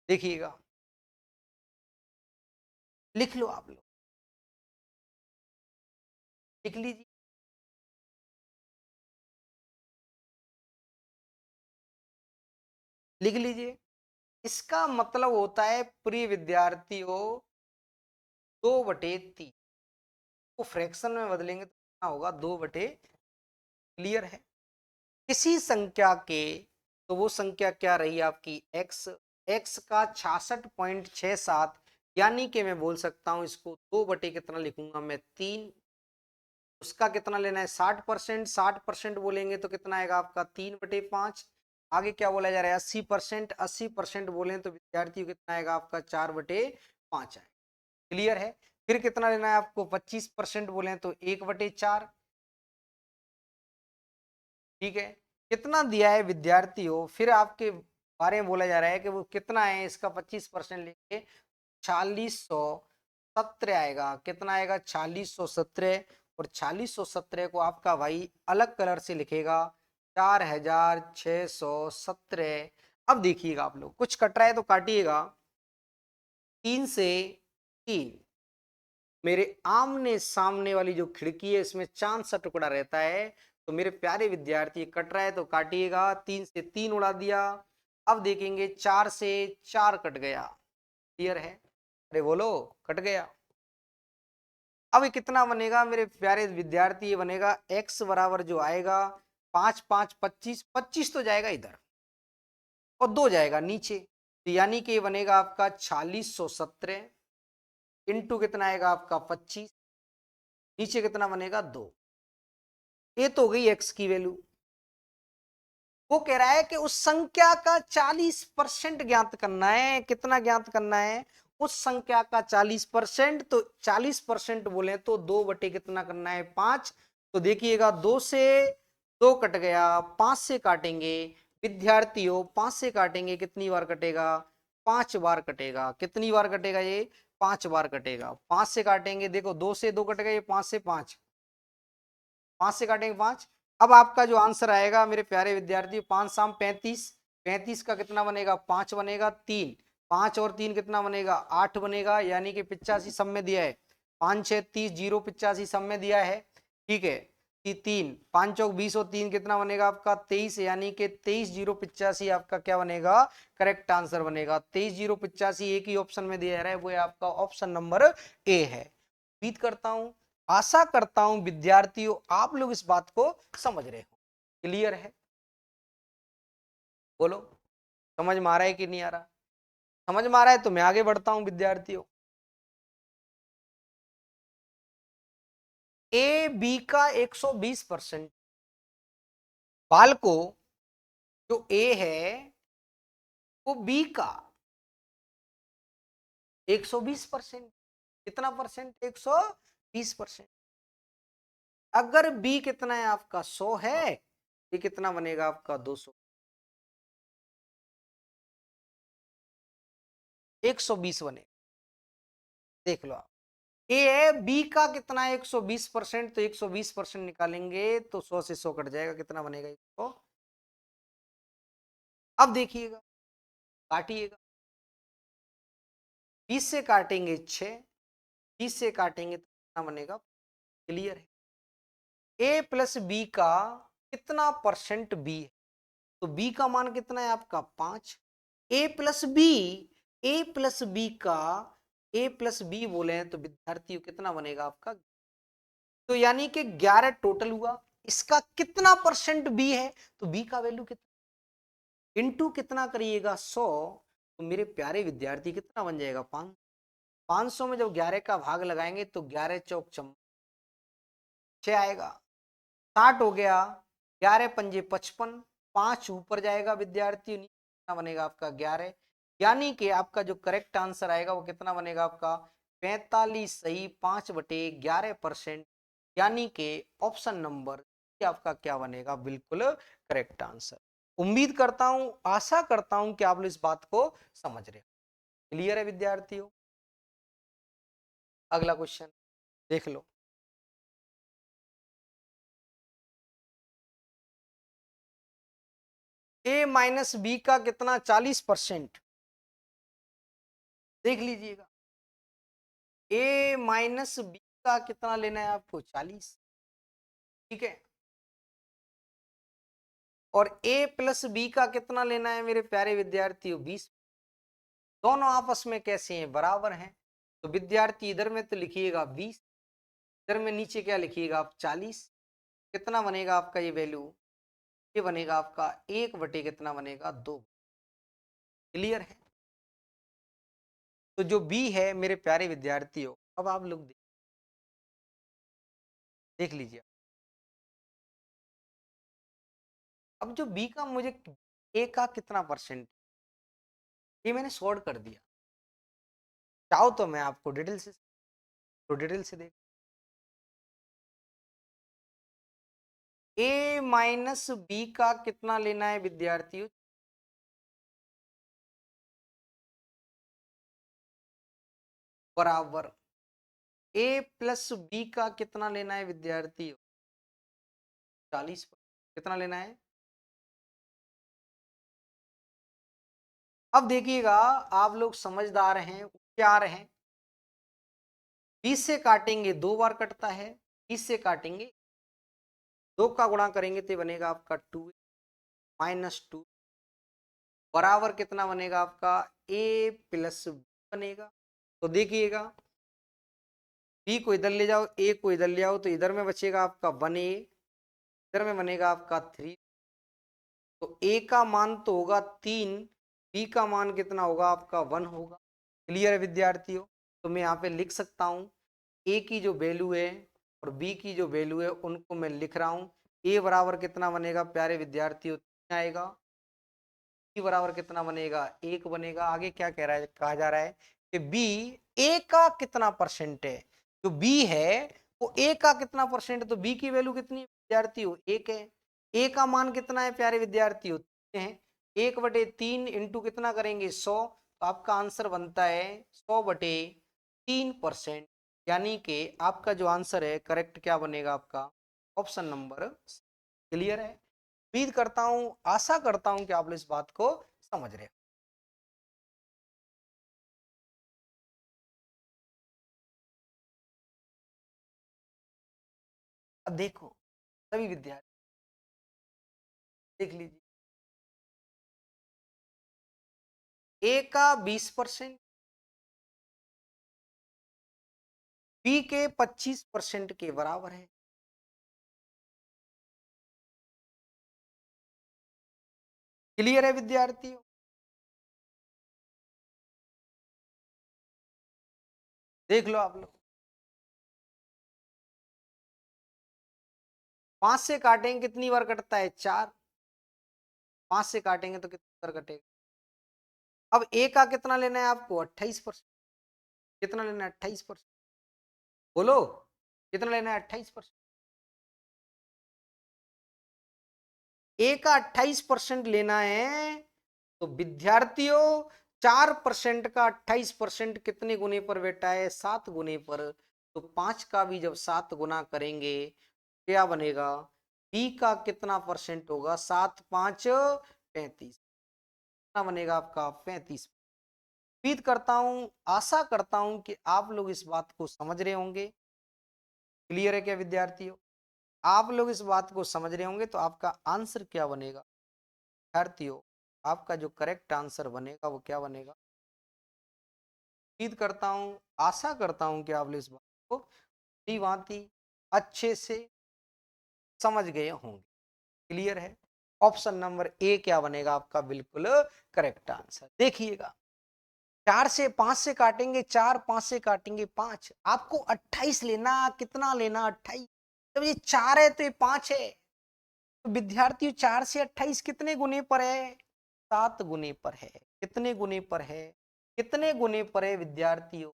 देखिएगा, लिख लो आप लोग, लिख लीजिए। लिख लीजिए, इसका मतलब होता है प्रिय विद्यार्थियों 2/3 को फ्रैक्शन में बदलेंगे तो कितना होगा 2/, क्लियर है। किसी संख्या के, तो वो संख्या क्या रही आपकी x, x का 66.67, यानी कि मैं बोल सकता हूं इसको 2/, कितना लिखूंगा मैं 3, उसका कितना लेना है 60%, 60% बोलेंगे तो कितना आएगा आपका 3/5, आगे क्या बोला जा रहा है 80%, 80% बोले तो विद्यार्थी कितना आएगा आपका 4/5 आएगा, क्लियर है। फिर कितना लेना है आपको 25% बोले तो 1/4, ठीक है। कितना दिया है विद्यार्थियों, फिर आपके बारे में बोला जा रहा है कि वो कितना है, इसका 25% लेंगे 4617 आएगा, कितना आएगा 4617, और 4617 को आपका भाई अलग कलर से लिखेगा 4617। अब देखिएगा आप लोग, कुछ कट रहा है तो काटिएगा, 3 से 3 मेरे आमने सामने वाली जो खिड़की है इसमें चांद सा टुकड़ा रहता है, तो मेरे प्यारे विद्यार्थी कट रहा है तो काटिएगा, 3 से 3 उड़ा दिया। अब देखेंगे 4 से 4 कट गया, क्लियर है, अरे बोलो कट गया। अब ये कितना बनेगा मेरे प्यारे विद्यार्थी, ये बनेगा x बराबर जो आएगा 5 5 25, 25 तो जाएगा इधर और 2 जाएगा नीचे, तो यानी कि ये बनेगा आपका 4617 इंटू कितना आएगा आपका 25, नीचे कितना बनेगा 2, ये तो हो गई x की वैल्यू। वो कह रहा है कि उस संख्या का 40% ज्ञात करना है, कितना ज्ञात करना है उस संख्या का 40%, तो 40% बोले तो 2/, कितना करना है 5, तो देखिएगा 2 से 2 कट गया, 5 से काटेंगे विद्यार्थियों, 5 से काटेंगे कितनी बार कटेगा 5 बार कटेगा, कितनी बार कटेगा ये 5 बार कटेगा, 5 से काटेंगे, देखो 2 से 2 कट गए, 5 से 5, 5 से काटेंगे 5। अब आपका जो आंसर आएगा मेरे प्यारे विद्यार्थी 5 शाम 35, 35 का कितना बनेगा 5 बनेगा 3, 5 और 3 कितना बनेगा 8 बनेगा, यानी कि 85 सब में दिया है, 5 6 30, 0 85 सब में दिया है, ठीक है कि 3 5 चौक 20 और 3 कितना बनेगा आपका 23, यानी कि 23 0 85 आपका क्या बनेगा करेक्ट आंसर बनेगा। 23 0 85 एक ही ऑप्शन में दिया रहा है, वो आपका ऑप्शन नंबर ए है। उम्मीद करता हूं, आशा करता हूं विद्यार्थियों आप लोग इस बात को समझ रहे हो, क्लियर है, बोलो समझ में आ रहा है कि नहीं आ रहा, समझ में आ रहा है तो मैं आगे बढ़ता हूं विद्यार्थियों। ए बी का 120%, बाल को जो ए है वो बी का 120%, कितना परसेंट 120%, अगर बी कितना है आपका 100 है, ये कितना बनेगा आपका 200, 120 बने, देख लो आप, ए बी का कितना है 120%, तो 120% निकालेंगे तो 100 से 100 कट जाएगा, कितना बनेगा 100। अब देखिएगा, काटिएगा, 20 से काटेंगे 6, 20 से काटेंगे तो कितना बनेगा, क्लियर है। ए प्लस बी का कितना परसेंट बी है, तो बी का मान कितना है आपका 5, ए प्लस बी ए प्लस बी बोले हैं तो विद्यार्थियों कितना बनेगा आपका, तो यानी कि 11 टोटल हुआ, इसका कितना परसेंट बी है, तो बी का वैल्यू कितना, इनटू कितना करिएगा 100, तो मेरे प्यारे विद्यार्थी कितना बन जाएगा 500। 500 में जब 11 का भाग लगाएंगे तो 11 चौक 6 आएगा, 60 हो गया, 11 पंजे 55, 5 ऊपर जाएगा विद्यार्थी, कितना बनेगा आपका 11, यानी कि आपका जो करेक्ट आंसर आएगा वो कितना बनेगा आपका 45 सही 5/11%, यानी कि ऑप्शन नंबर आपका क्या बनेगा, बिल्कुल करेक्ट आंसर। उम्मीद करता हूं, आशा करता हूं कि आप लोग इस बात को समझ रहे हो। क्लियर है विद्यार्थियों? अगला क्वेश्चन देख लो। ए माइनस बी का कितना 40%, देख लीजिएगा। ए माइनस बी का कितना लेना है आपको 40, ठीक है, और ए प्लस बी का कितना लेना है मेरे प्यारे विद्यार्थियों 20। दोनों आपस में कैसे हैं, बराबर हैं, तो विद्यार्थी इधर में तो लिखिएगा 20, इधर में नीचे क्या लिखिएगा आप 40, कितना बनेगा आपका ये वैल्यू, ये बनेगा आपका 1 बटे कितना बनेगा 2। क्लियर है? तो जो बी है मेरे प्यारे विद्यार्थियों, अब आप लोग देख लीजिए। अब जो बी का मुझे ए का कितना परसेंट, ये मैंने सॉर्ट कर दिया, चाहो तो मैं आपको डिटेल से, तो डिटेल से देख। ए माइनस बी का कितना लेना है विद्यार्थियों, बराबर ए प्लस बी का कितना लेना है विद्यार्थियों 40, कितना लेना है। अब देखिएगा, आप लोग समझदार हैं, होशियार हैं, 20 से काटेंगे 2 बार कटता है, 20 से काटेंगे 2 का गुणा करेंगे तो बनेगा आपका 2 -2, बराबर कितना बनेगा आपका ए प्लस बी बनेगा। तो देखिएगा, बी को इधर ले जाओ, ए को इधर ले आओ, तो इधर में बचेगा आपका 1a, इधर में बनेगा आपका 3, तो ए का मान तो होगा 3, बी का मान कितना होगा आपका 1 होगा। क्लियर है विद्यार्थियों? तो मैं यहाँ पे लिख सकता हूँ ए की जो वैल्यू है और बी की जो वैल्यू है उनको मैं लिख रहा हूँ। ए बराबर कितना बनेगा प्यारे विद्यार्थियों 3 आएगा, बी बराबर कितना बनेगा 1 बनेगा। आगे क्या कह रहा है, कहा जा रहा है कि बी ए का कितना परसेंट है, जो बी है वो ए का कितना परसेंट है, तो बी की वैल्यू कितनी है विद्यार्थियों 1 है। ए का मान कितना है प्यारे विद्यार्थियों 3 है, 1/3 इंटू कितना करेंगे 100, तो आपका आंसर बनता है 100/3%, यानी कि आपका जो आंसर है करेक्ट क्या बनेगा आपका ऑप्शन नंबर। क्लियर है? उम्मीद करता हूं, आशा करता हूं कि आप लोग इस बात को समझ रहे हैं। अब देखो सभी विद्यार्थी देख लीजिए, ए का 20%, बी के 25% के बराबर है। क्लियर है विद्यार्थियों? देख लो आप लोग, 5 से काटेंगे कितनी बार कटता है 4, 5 से काटेंगे तो कितनी बार कटेगा। अब ए का कितना लेना है आपको 28%, कितना लेना है 28%, बोलो कितना लेना है 28%। ए का 28% लेना है, तो विद्यार्थियों 4% का 28% कितने गुने पर बेटा है 7 गुने पर, तो 5 का भी जब 7 गुना करेंगे क्या बनेगा, बी का कितना परसेंट होगा 7×5 = 35, कितना बनेगा आपका 35। उम्मीद करता हूं, आशा करता हूं कि आप लोग इस बात को समझ रहे होंगे। क्लियर है क्या विद्यार्थियों? आप लोग इस बात को समझ रहे होंगे, तो आपका आंसर क्या बनेगा विद्यार्थियों, आपका जो करेक्ट आंसर बनेगा वो क्या बनेगा, उम्मीद करता हूं, आशा करता हूं कि आप इस बात को भली भांति अच्छे से समझ गए होंगे। क्लियर है? ऑप्शन नंबर ए क्या बनेगा आपका बिल्कुल करेक्ट आंसर। देखिएगा, 4 से 5 से काटेंगे 4, 5 से काटेंगे 5, आपको 28 लेना, कितना लेना 28। जब ये 4 है तो ये 5 है, तो विद्यार्थियों 4 से 28 कितने गुने पर है? 7 गुने पर है। कितने गुने पर है? कितने गुने पर है विद्यार्थियों?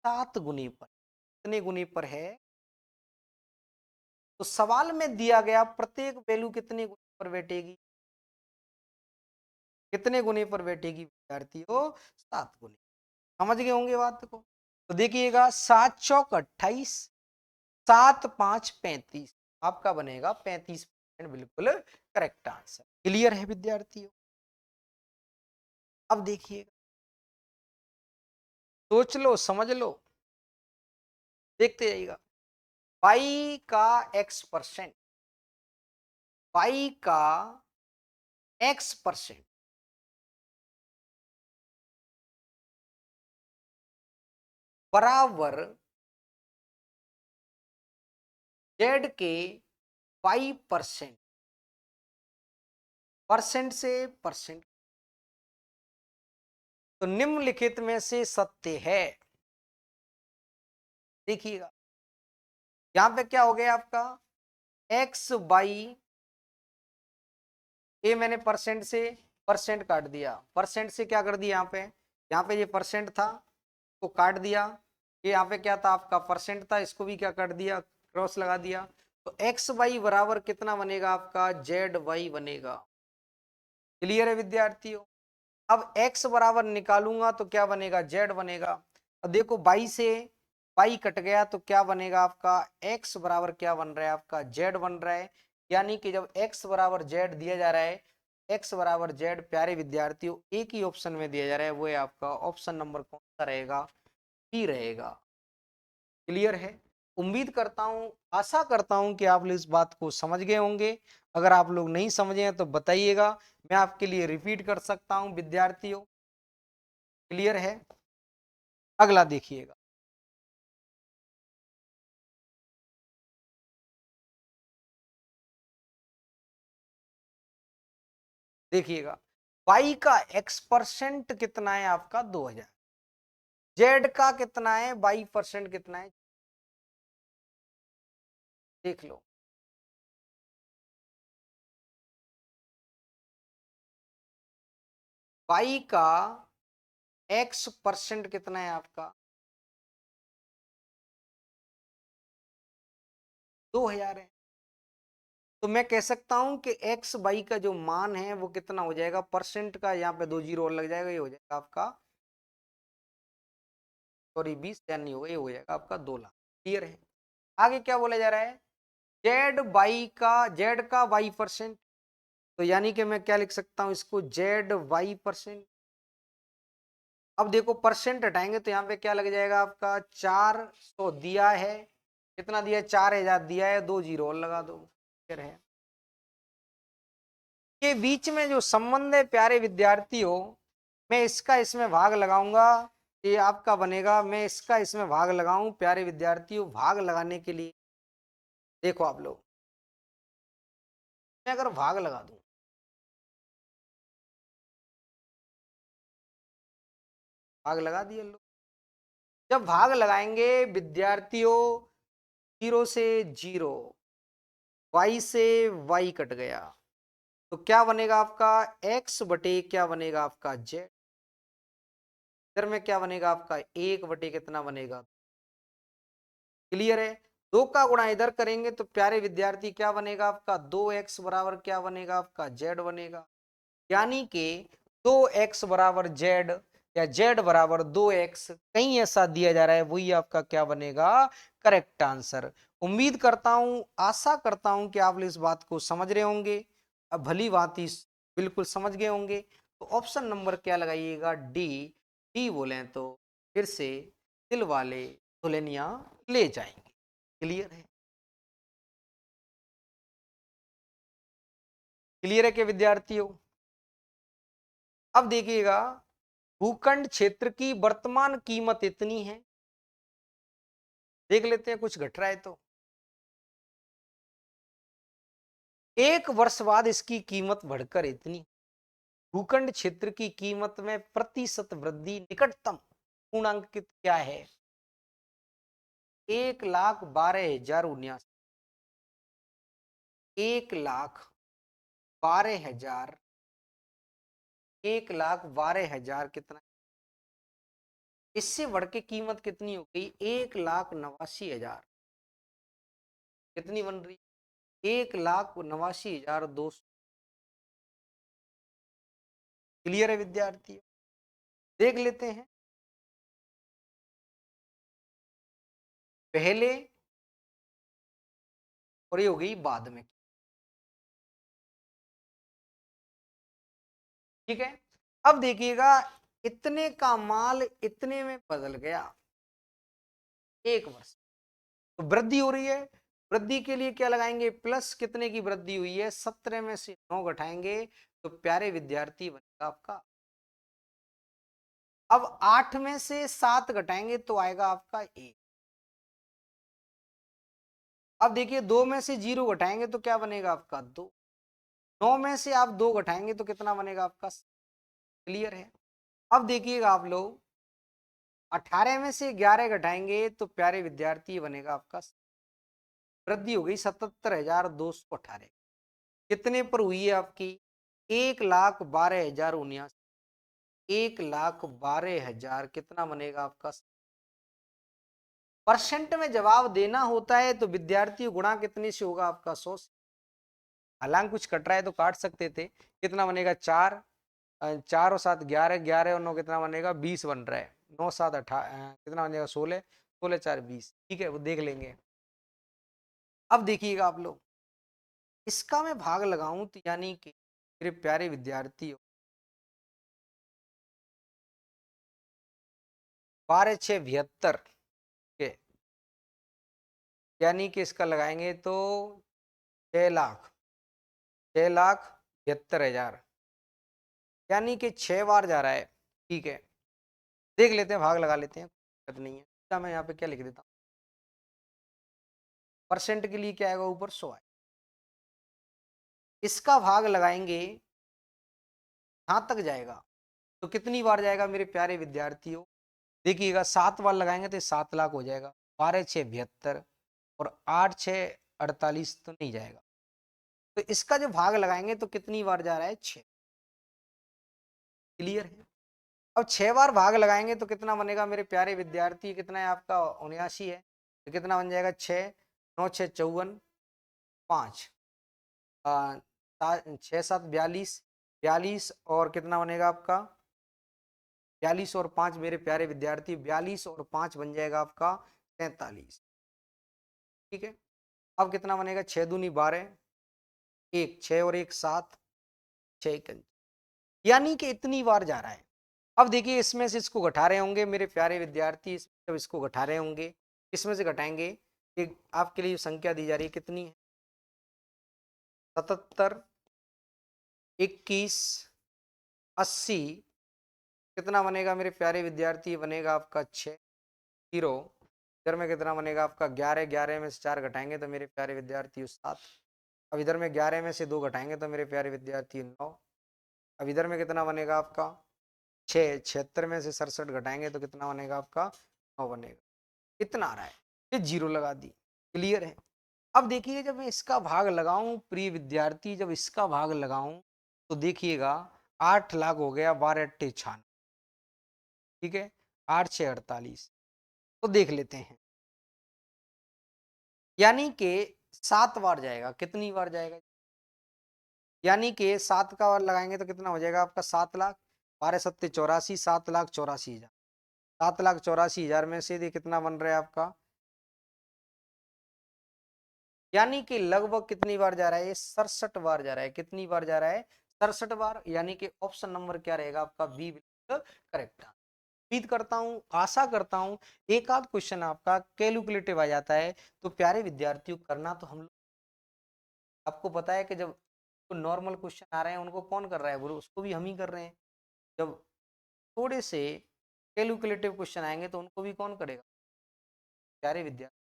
7 गुने पर। कितने गुने पर है? तो सवाल में दिया गया प्रत्येक वैल्यू कितने गुने पर बैठेगी? कितने गुने पर बैठेगी विद्यार्थियों? 7 गुने। समझ गए होंगे बात को। तो देखिएगा, 7 चौक 28, 7 5 35, आपका बनेगा 35%, बिल्कुल करेक्ट आंसर। क्लियर है विद्यार्थियों? अब देखिएगा, सोच लो, समझ लो, देखते जाइएगा। पाई का x%, पाई का x% बराबर जेड के 5%। परसेंट से परसेंट, तो निम्नलिखित में से सत्य है। देखिएगा, यहां पे क्या हो गया आपका? x बाई ए, मैंने परसेंट से परसेंट काट दिया, परसेंट से क्या कर दिया, यहाँ पे ये परसेंट था तो काट दिया। ये यहाँ पे क्या था आपका? परसेंट था, इसको भी क्या कर दिया? क्रॉस लगा दिया। तो एक्स वाई बराबर कितना बनेगा आपका? जेड वाई बनेगा। क्लियर है विद्यार्थियों? अब x बराबर निकालूंगा तो क्या बनेगा? z बनेगा। अब देखो, बाई से बाई कट गया तो क्या बनेगा आपका? x बराबर क्या बन रहा है आपका? z बन रहा है। यानी कि जब x बराबर z दिया जा रहा है, x बराबर z, प्यारे विद्यार्थियों एक ही ऑप्शन में दिया जा रहा है, वो है आपका ऑप्शन नंबर कौन सा रहेगा? बी रहेगा। क्लियर है? उम्मीद करता हूं, आशा करता हूं कि आप लोग इस बात को समझ गए होंगे। अगर आप लोग नहीं समझे हैं तो बताइएगा, मैं आपके लिए रिपीट कर सकता हूं विद्यार्थियों। क्लियर है? अगला देखिएगा, देखिएगा, y का x% कितना है आपका? 2000। z का कितना है? y% कितना है? देख लो, y का x% कितना है आपका? 2000 है। तो मैं कह सकता हूं कि x y का जो मान है वो कितना हो जाएगा? परसेंट का यहाँ पे 2 जीरो और लग जाएगा, ये हो जाएगा आपका, सॉरी 20 नहीं होगा, ये हो जाएगा आपका 2 लाख। क्लियर है? आगे क्या बोला जा रहा है? जेड का y%, तो यानी कि मैं क्या लिख सकता हूं इसको? Z y%। अब देखो, परसेंट हटाएंगे तो यहाँ पे क्या लग जाएगा आपका? 400 दिया है, कितना दिया है? 4000 दिया है, 2 जीरो और लगा दो। फिर है के बीच में जो संबंध है प्यारे विद्यार्थियों, मैं इसका इसमें भाग लगाऊंगा, ये आपका बनेगा। मैं इसका इसमें भाग लगाऊं प्यारे विद्यार्थियों, भाग लगाने के लिए देखो आप लोग, मैं अगर भाग लगा दूं, भाग लगा दिए लोग। जब भाग लगाएंगे विद्यार्थियों, 0 से 0, y से y कट गया, तो क्या बनेगा आपका? x बटे क्या बनेगा आपका? z। इधर में क्या बनेगा आपका? 1 बटे कितना बनेगा? क्लियर है? 2 का गुणा इधर करेंगे तो प्यारे विद्यार्थी क्या बनेगा आपका? 2x बराबर क्या बनेगा आपका? z बनेगा। यानी कि 2x बराबर z या z बराबर 2x, कहीं ऐसा दिया जा रहा है, वही आपका क्या बनेगा? Correct answer. उम्मीद करता हूं, आशा करता हूं कि आप इस बात को समझ रहे होंगे, अब भली भांति बिल्कुल समझ गए होंगे। तो ऑप्शन नंबर क्या लगाइएगा? डी। डी बोले तो फिर से दिल वाले दुल्हनिया ले जाएंगे। क्लियर है? क्लियर है कि विद्यार्थियों? अब देखिएगा, भूखंड क्षेत्र की वर्तमान कीमत इतनी है, देख लेते हैं कुछ घट रहा है तो। 1 वर्ष बाद इसकी कीमत बढ़कर इतनी। भूखंड क्षेत्र की कीमत में प्रतिशत वृद्धि निकटतम पूर्णांकित क्या है? 1,12,079। 1,12,000। 1,12,000 कितना? इससे बढ़ के कीमत कितनी हो गई? 1,89,000। कितनी बन रही? 1,89,200। क्लियर है विद्यार्थी? देख लेते हैं पहले और ये हो गई बाद में। ठीक है, अब देखिएगा इतने का माल इतने में बदल गया 1 वर्ष, तो वृद्धि हो रही है। वृद्धि के लिए क्या लगाएंगे? प्लस कितने की वृद्धि हुई है? 17 में से 9 घटाएंगे तो प्यारे विद्यार्थी बनेगा आपका। अब 8 में से 7 घटाएंगे तो आएगा आपका 1। अब देखिए 2 में से 0 घटाएंगे तो क्या बनेगा आपका? 2। 9 में से आप 2 घटाएंगे तो कितना बनेगा आपका? क्लियर है? अब देखिएगा आप लोग 18 में से 11 घटाएंगे तो प्यारे विद्यार्थी बनेगा आपका। वृद्धि हो गई 77,218। कितने पर हुई है आपकी? 1,12,079। 1,12,000 कितना बनेगा आपका? परसेंट में जवाब देना होता है तो विद्यार्थी गुणा कितने से होगा आपका? 100 से। हालांकि कुछ कट रहा है तो काट सकते थे। कितना बनेगा? 4। 4 और 7 11, 11 और 9 कितना बनेगा? 20 बन रहा है। 9 7 18 कितना बनेगा? 16। 16 4 20। ठीक है, वो देख लेंगे। अब देखिएगा आप लोग, इसका मैं भाग लगाऊं तो यानी कि मेरे प्यारे विद्यार्थियों 12,672 के, यानी कि इसका लगाएंगे तो 6,00,000। 6,72,000 यानी कि 6 बार जा रहा है। ठीक है, देख लेते हैं, भाग लगा लेते हैं, दिक्कत नहीं है। क्या मैं यहाँ पे क्या लिख देता हूँ? परसेंट के लिए क्या आएगा? ऊपर 100 है। इसका भाग लगाएंगे यहाँ तक जाएगा तो कितनी बार जाएगा मेरे प्यारे विद्यार्थियों? देखिएगा 7 बार लगाएंगे तो 7,00,000 हो जाएगा। 12,672 और 8,648 तो नहीं जाएगा। तो इसका जो भाग लगाएंगे तो कितनी बार जा रहा है? 6। क्लियर है? अब 6 बार भाग लगाएंगे तो कितना बनेगा मेरे प्यारे विद्यार्थी? कितना है आपका? 79 है। तो कितना बन जाएगा? 6 9 6 54 5 6 7 42। 42 और कितना बनेगा आपका? 42 और 5 मेरे प्यारे विद्यार्थी, 42 और 5 बन जाएगा आपका 43। ठीक है, अब कितना बनेगा? 6 दूनी 12, 1 6 और 1 7, 6 1, यानी कि इतनी बार जा रहा है। अब देखिए इसमें से इसको घटा रहे होंगे मेरे प्यारे विद्यार्थी, जब इसको घटा रहे होंगे इसमें से घटाएंगे कि आपके लिए संख्या दी जा रही है कितनी है? 77 21 80 कितना बनेगा मेरे प्यारे विद्यार्थी? बनेगा आपका 6 0। इधर में कितना बनेगा आपका? 11। 11 में से 4 घटाएंगे तो मेरे प्यारे विद्यार्थी 7। अब इधर में 11 में से 2 घटाएंगे तो मेरे प्यारे विद्यार्थी 9। अब इधर में कितना बनेगा आपका? 6। 76 में से 67 घटाएंगे तो कितना बनेगा आपका? 9 बनेगा। कितना आ रहा है? फिर 0 लगा दी। क्लियर है? अब देखिए जब मैं इसका भाग लगाऊं प्रिय विद्यार्थी, जब इसका भाग लगाऊं तो देखिएगा 8,00,000 हो गया, 12 अट्टे 96। ठीक है, 8 6 48। तो देख लेते हैं, यानी कि 7 बार जाएगा। कितनी बार जाएगा? यानी कि 7 का बार लगाएंगे तो कितना हो जाएगा आपका? 7,00,000। 12 सत्ते 84, 7,84,000। 7,84,000 में से कितना बन रहा है आपका? यानी कि लगभग कितनी बार जा रहा है? 67 बार जा रहा है। कितनी बार जा रहा है? 67 बार, यानी कि ऑप्शन नंबर क्या रहेगा आपका? बी बिल्कुल करेक्ट। उम्मीद करता हूं, आशा करता हूं एक आध क्वेश्चन आपका कैलकुलेटिव आ जाता है तो प्यारे विद्यार्थियों करना तो हम लोग, आपको पता है कि जब नॉर्मल क्वेश्चन आ रहे हैं उनको कौन कर रहा है? वो उसको भी हम ही कर रहे हैं। जब थोड़े से कैलकुलेटिव क्वेश्चन आएंगे तो उनको भी कौन करेगा, प्यारे विद्यार्थी।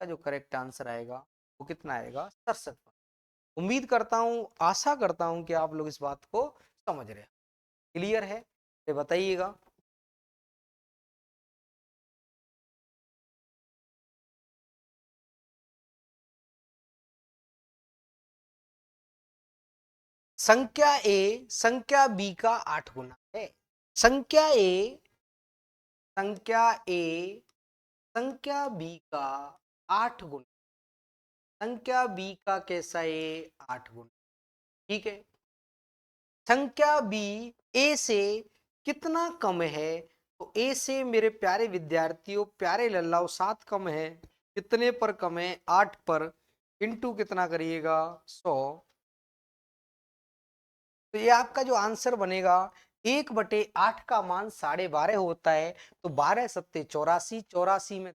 का जो करेक्ट आंसर आएगा वो कितना आएगा, 67। उम्मीद करता हूं, आशा करता हूं कि आप लोग इस बात को समझ रहे हैं, क्लियर है, ये बताइएगा। संख्या ए संख्या बी का 8 गुना है। संख्या ए संख्या ए संख्या बी का 8 गुना, संख्या बी का कैसा ए 8 गुना, ठीक है। संख्या बी ए से कितना कम है, तो ए से मेरे प्यारे विद्यार्थियों, प्यारे लल्लाओ 7 कम है, कितने पर कम है, 8 पर, इंटू कितना करिएगा 100। तो ये आपका जो आंसर बनेगा 1/8 का मान 12.5 होता है, तो 12 सत्ते 84, 84 में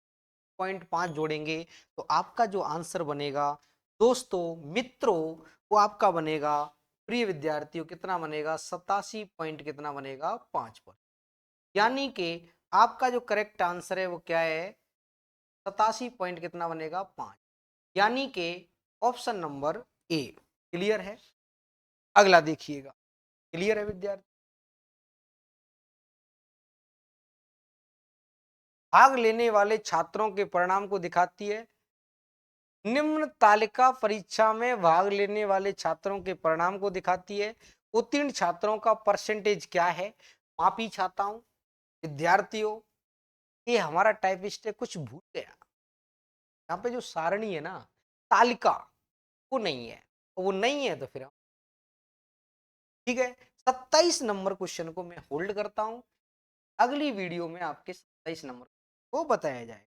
0.5 जोड़ेंगे तो आपका जो आंसर बनेगा दोस्तों मित्रों, वो आपका बनेगा, प्रिय विद्यार्थियों, कितना बनेगा 87 पॉइंट कितना बनेगा 5 पर। यानी कि आपका जो करेक्ट आंसर है वो क्या है, 87 पॉइंट कितना बनेगा 5, यानी कि ऑप्शन नंबर ए। क्लियर है, अगला देखिएगा। क्लियर है विद्यार्थी। भाग लेने वाले छात्रों के परिणाम को दिखाती है। निम्न तालिका परीक्षा में भाग लेने वाले छात्रों के परिणाम को दिखाती है। उत्तीर्ण छात्रों का परसेंटेज क्या है। माफी चाहता हूं विद्यार्थियों, ये हमारा टाइपिस्ट है कुछ भूल गया, यहाँ पे जो सारणी है ना, तालिका, वो नहीं है, वो नहीं है तो फिर ठीक है। 27 नंबर क्वेश्चन को मैं होल्ड करता हूं, अगली वीडियो में आपके 27 नंबर को बताया जाए।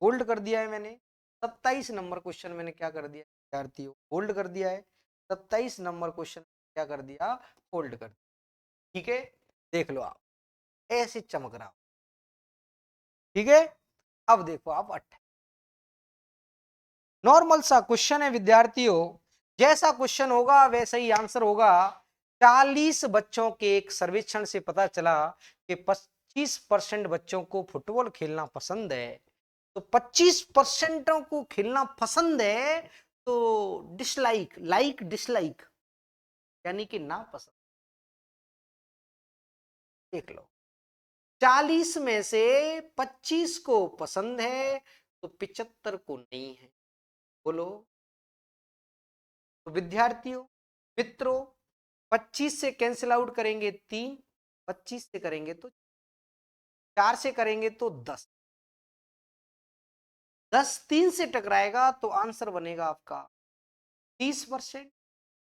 होल्ड कर दिया है मैंने 27 नंबर क्वेश्चन, मैंने क्या कर दिया विद्यार्थियों, होल्ड कर दिया है। 27 नंबर क्वेश्चन क्या कर दिया, होल्ड कर दिया, ठीक है। देख लो आप, ऐसे चमक रहा, ठीक है। अब देखो आप 28 नॉर्मल सा क्वेश्चन है विद्यार्थियों, जैसा क्वेश्चन होगा वैसा ही आंसर होगा। 40 बच्चों के एक सर्वेक्षण से पता चला कि 25% बच्चों को फुटबॉल खेलना पसंद है, तो 25% को खेलना पसंद है, तो डिसलाइक, लाइक डिसलाइक यानी कि ना पसंद। देख लो 40 में से 25 को पसंद है, तो 75 को नहीं है। बोलो तो विद्यार्थियों मित्रों, 25 से कैंसिल आउट करेंगे 3, 25 से करेंगे तो 4 से करेंगे तो 10, 10 3 से टकराएगा तो आंसर बनेगा आपका 30%।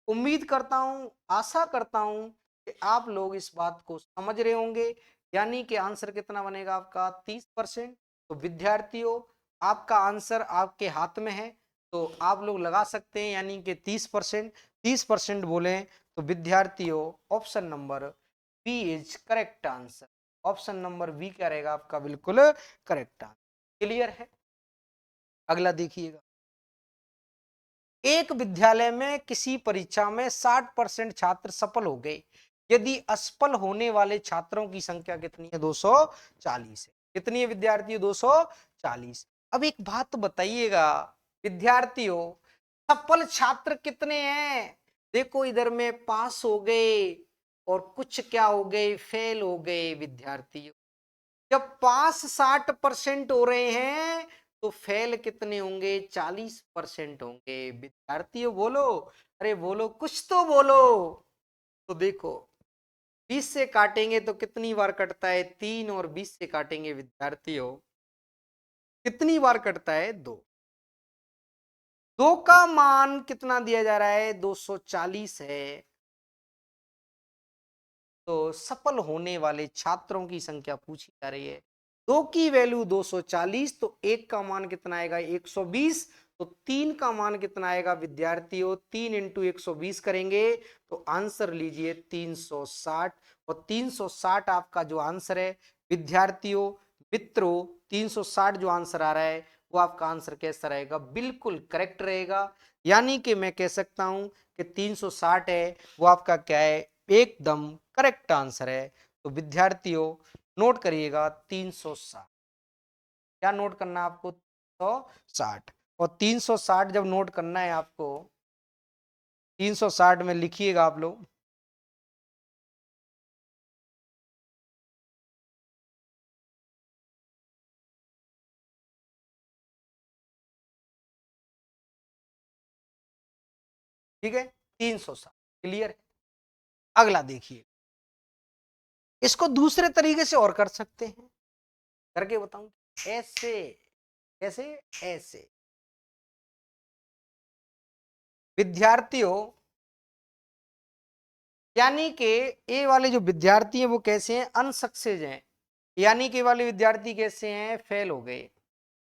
उम्मीद करता हूं, आशा करता हूं कि आप लोग इस बात को समझ रहे होंगे, यानी कि आंसर कितना बनेगा आपका 30%। तो विद्यार्थियों आपका आंसर आपके हाथ में है, तो आप लोग लगा सकते हैं, यानी कि 30%, 30% बोले तो विद्यार्थियों option number B is correct answer. Option number B क्या रहेगा आपका, बिल्कुल करेक्ट आंसर। क्लियर है, अगला देखिएगा। एक विद्यालय में किसी परीक्षा में 60% छात्र सफल हो गए, यदि असफल होने वाले छात्रों की संख्या कितनी है, 240 है। कितनी है विद्यार्थियों, 240। अब एक बात बताइएगा विद्यार्थियों, सफल छात्र कितने हैं। देखो इधर में पास हो गए और कुछ क्या हो गए, फेल हो गए विद्यार्थियों। जब पास 60% हो रहे हैं तो फेल कितने होंगे, 40% होंगे। विद्यार्थियों बोलो, अरे बोलो, कुछ तो बोलो। तो देखो 20 से काटेंगे तो कितनी बार कटता है, 3, और 20 से काटेंगे विद्यार्थियों कितनी बार कटता है, 2। 2 का मान कितना दिया जा रहा है, 240 है। तो सफल होने वाले छात्रों की संख्या पूछी जा रही है, 2 की वैल्यू 240, तो 1 का मान कितना आएगा, 120। तो 3 का मान कितना आएगा विद्यार्थियों, 3 इंटू 120 करेंगे तो आंसर लीजिए 360। और 360 आपका जो आंसर है विद्यार्थियों मित्रों, 360 जो आंसर आ रहा है वो आपका आंसर कैसा रहेगा, बिल्कुल करेक्ट रहेगा। यानी कि मैं कह सकता हूं कि 360 है वो आपका क्या है, एकदम करेक्ट आंसर है। तो तो विद्यार्थियों नोट करिएगा 360। क्या नोट करना है आपको? 360। और 360 जब नोट करना है आपको, 360 में लिखिएगा आप लोग, ठीक है, 360। क्लियर है? अगला देखिए, इसको दूसरे तरीके से और कर सकते हैं, करके बताऊं ऐसे। कैसे? ऐसे। विद्यार्थियों यानी कि ए वाले जो विद्यार्थी हैं वो कैसे हैं? अनसक्सेस हैं। यानी कि वाले विद्यार्थी कैसे हैं? फेल हो गए।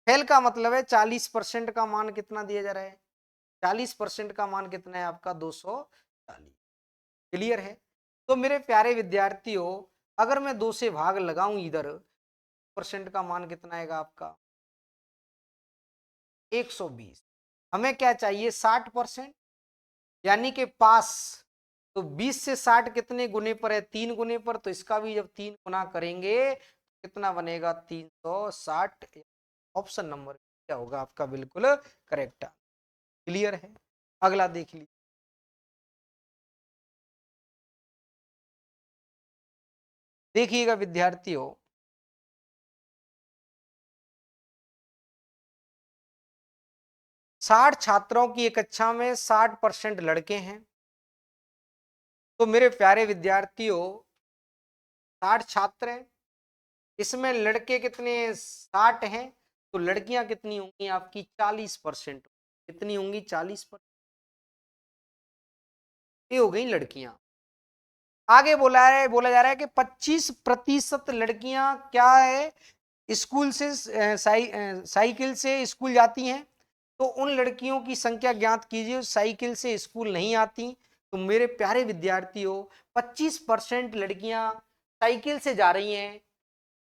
फेल का मतलब है 40% का मान कितना दिया जा रहा है? 40% का मान कितना है आपका? 240। क्लियर है? तो मेरे प्यारे विद्यार्थियों, अगर मैं 2 से भाग लगाऊं इधर, परसेंट का मान कितना आएगा आपका? 120। हमें क्या चाहिए? 60%। यानी कि पास। तो 20 से 60 कितने गुने पर है? 3 गुने पर। तो इसका भी जब 3 गुना करेंगे कितना बनेगा? 360। ऑप्शन नंबर क्या होगा आपका? बिल्कुल करेक्ट। क्लियर है? अगला देख लीजिए। देखिएगा विद्यार्थियों, 60 छात्रों की एक कक्षा में 60% लड़के हैं। तो मेरे प्यारे विद्यार्थियों, 60 छात्र हैं, इसमें लड़के कितने? 60 हैं। तो लड़कियां कितनी होंगी आपकी? 40%। कितनी होंगी? 40%। ये हो गई लड़कियां। आगे बोला जा रहा है कि 25% लड़कियां क्या है? स्कूल से साइकिल से स्कूल जाती हैं। तो उन लड़कियों की संख्या ज्ञात कीजिए साइकिल से स्कूल नहीं आती। तो मेरे प्यारे विद्यार्थियों, 25% लड़कियां साइकिल से जा रही हैं।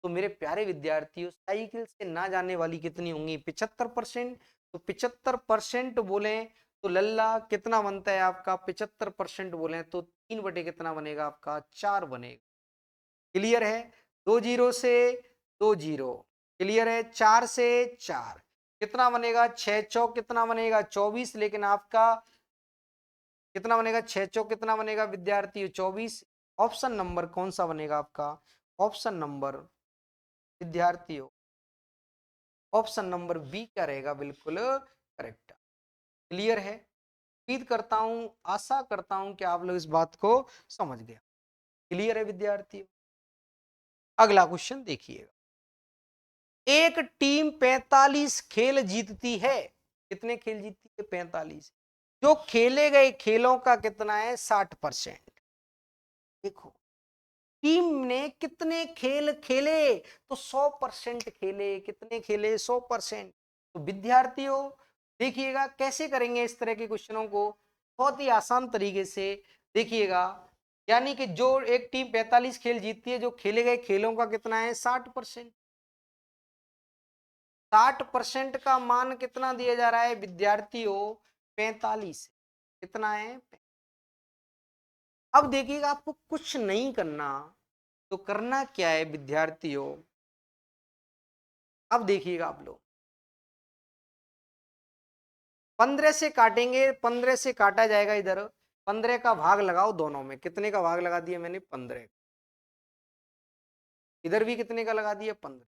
तो मेरे प्यारे विद्यार्थियों, साइकिल से ना जाने वाली कितनी होंगी? 75%। तो 75% बोले तो लल्ला कितना बनता है आपका? 75% बोले तो 3 बटे कितना बनेगा आपका? 4 बनेगा। क्लियर है? 2 जीरो से 2 जीरो। क्लियर है? 4 से 4 कितना बनेगा? 6 चौक कितना बनेगा? 24। लेकिन आपका कितना बनेगा? 6 चौक कितना बनेगा विद्यार्थी? 24। ऑप्शन नंबर कौन सा बनेगा आपका? ऑप्शन नंबर विद्यार्थियों, ऑप्शन नंबर बी क्या रहेगा? बिल्कुल करेक्ट। क्लियर है? उम्मीद करता हूं, आशा करता हूं कि आप लोग इस बात को समझ गए। क्लियर है विद्यार्थियों? अगला क्वेश्चन देखिएगा। एक टीम 45 खेल जीतती है। कितने खेल जीतती है? 45। जो खेले गए खेलों का कितना है? 60%। देखो, टीम ने कितने खेल खेले? तो 100% खेले। कितने खेले? 100%। तो विद्यार्थियों देखिएगा कैसे करेंगे इस तरह के क्वेश्चनों को, बहुत ही आसान तरीके से। देखिएगा, यानी कि जो एक टीम 45 खेल जीतती है, जो खेले गए खेलों का कितना है? 60%। 60% का मान कितना दिया जा रहा है विद्यार्थियों? 45। कितना है? अब देखिएगा, आपको कुछ नहीं करना। तो करना क्या है विद्यार्थियों? अब देखिएगा आप लोग, 15 से काटेंगे। 15 से काटा जाएगा इधर। 15 का भाग लगाओ दोनों में। कितने का भाग लगा दिया मैंने? 15। इधर भी कितने का लगा दिया? 15।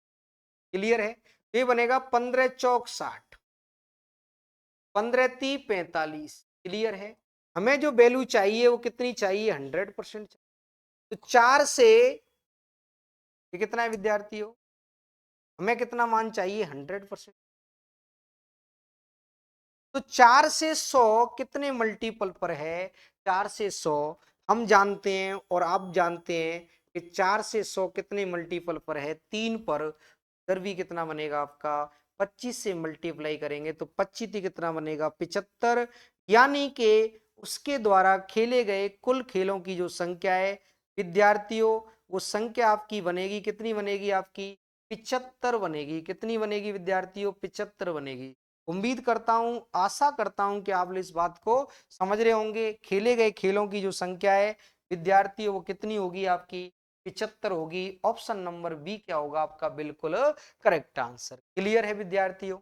क्लियर है? ये बनेगा 15 चौक 60, 15 ती 45। क्लियर है? हमें जो वैल्यू चाहिए वो कितनी चाहिए? 100%। तो 4 से ये कितना है विद्यार्थियों? हमें कितना मान चाहिए? 100%। तो 4 से 100 कितने मल्टीपल पर है? 4 से 100 हम जानते हैं और आप जानते हैं कि 4 से 100 कितने मल्टीपल पर है? 3 पर। इधर भी कितना बनेगा आपका? 25 से मल्टीप्लाई करेंगे तो 25 कितना बनेगा? 75। यानी कि उसके द्वारा खेले गए कुल खेलों की जो संख्या है विद्यार्थियों, वो संख्या आपकी बनेगी कितनी? बनेगी आपकी 75 बनेगी। कितनी बनेगी विद्यार्थियों? 75 बनेगी। उम्मीद करता हूं, आशा करता हूं कि आप इस बात को समझ रहे होंगे। खेले गए खेलों की जो संख्या है विद्यार्थियों, वो कितनी होगी आपकी? 75 होगी। ऑप्शन नंबर बी क्या होगा आपका बिल्कुल करेक्ट आंसर। क्लियर है विद्यार्थियों?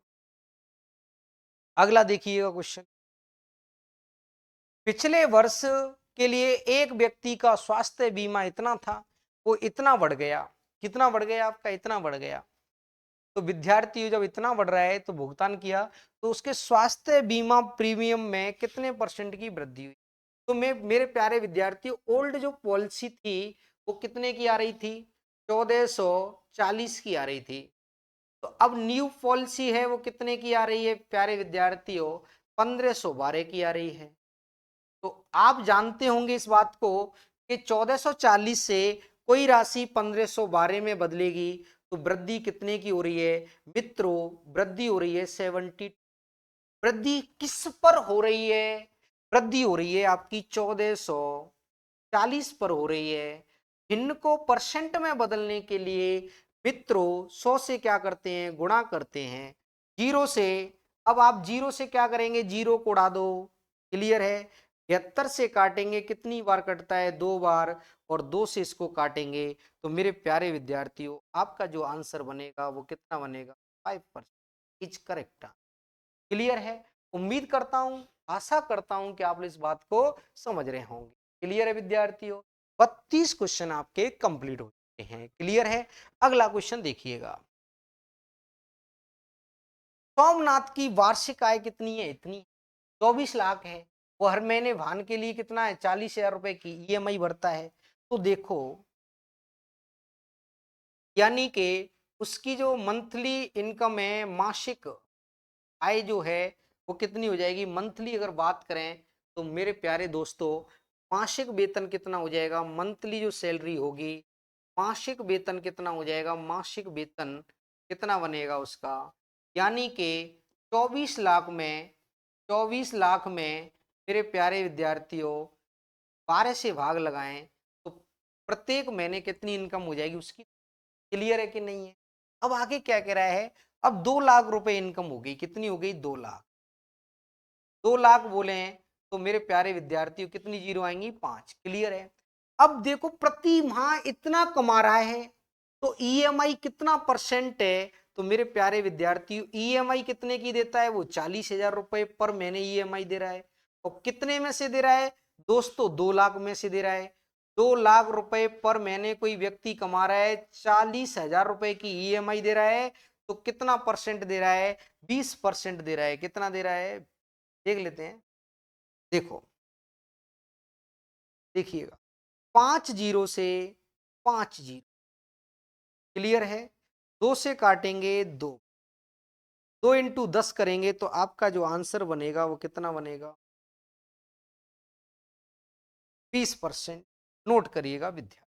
अगला देखिएगा क्वेश्चन। पिछले वर्ष के लिए एक व्यक्ति का स्वास्थ्य बीमा इतना था, वो इतना बढ़ गया। कितना बढ़ गया आपका? इतना बढ़ गया। तो विद्यार्थी जब इतना बढ़ रहा है तो भुगतान किया, तो उसके स्वास्थ्य बीमा प्रीमियम में कितने परसेंट की वृद्धि हुई? तो मैं मेरे प्यारे विद्यार्थी, ओल्ड जो पॉलिसी थी वो कितने की आ रही थी? 1440 की आ रही थी। तो अब न्यू पॉलिसी है वो कितने की आ रही है प्यारे विद्यार्थियों? 1512 की आ रही है। तो आप जानते होंगे इस बात को कि 1440 से कोई राशि 1512 में बदलेगी तो वृद्धि कितने की हो रही है मित्रों? वृद्धि हो रही है 70। वृद्धि किस पर हो रही है? वृद्धि हो रही है आपकी 1440 पर हो रही है। इनको परसेंट में बदलने के लिए मित्रों 100 से क्या करते हैं? गुणा करते हैं। जीरो से, अब आप जीरो से क्या करेंगे? जीरो को उड़ा दो। क्लियर है? 72 से काटेंगे, कितनी बार कटता है? 2 बार। और 2 से इसको काटेंगे तो मेरे प्यारे विद्यार्थियों आपका जो आंसर बनेगा वो कितना बनेगा? 5% इज करेक्ट। क्लियर है? उम्मीद करता हूं, आशा करता हूं कि आप इस बात को समझ रहे होंगे। क्लियर है विद्यार्थियों? 32 क्वेश्चन आपके कंप्लीट हो चुके हैं। क्लियर है? अगला क्वेश्चन देखिएगा। सोमनाथ की वार्षिक आय कितनी है? इतनी 24 लाख है। वो हर महीने वाहन के लिए कितना है? 40,000 रुपए की ईएमआई भरता है। तो देखो, यानी कि उसकी जो मंथली इनकम है, मासिक आय जो है वो कितनी हो जाएगी? मंथली अगर बात करें तो मेरे प्यारे दोस्तों, मासिक वेतन कितना हो जाएगा? मंथली जो सैलरी होगी, मासिक वेतन कितना हो जाएगा? मासिक वेतन कितना बनेगा उसका? यानी कि 24 लाख में, 24 लाख में मेरे प्यारे विद्यार्थियों 12 से भाग लगाएं तो प्रत्येक महीने कितनी इनकम हो जाएगी उसकी? क्लियर है कि नहीं है? अब आगे क्या कह रहा है? अब 2 लाख रुपए इनकम हो गई। कितनी हो गई? 2 लाख। 2 लाख बोले हैं तो मेरे प्यारे विद्यार्थियों कितनी जीरो आएंगी? 5। क्लियर है? अब देखो, प्रति माह इतना कमा रहा है तो ईएमआई कितना परसेंट है? तो मेरे प्यारे विद्यार्थियों ईएमआई कितने की देता है? वो 40,000 रुपए पर महीने ईएमआई दे रहा है। और कितने में से दे रहा है दोस्तों? 2 लाख में से दे रहा है। 2 लाख रुपए पर महीने कोई व्यक्ति कमा रहा है, 40,000 रुपए की ईएमआई दे रहा है, तो कितना परसेंट दे रहा है? 20% दे रहा है। कितना दे रहा है देख लेते हैं। देखो, देखिएगा, 5 जीरो से 5 जीरो। क्लियर है? 2 से काटेंगे 2, 2 इंटू 10 करेंगे तो आपका जो आंसर बनेगा वो कितना बनेगा? 20%। नोट करिएगा विद्यार्थी।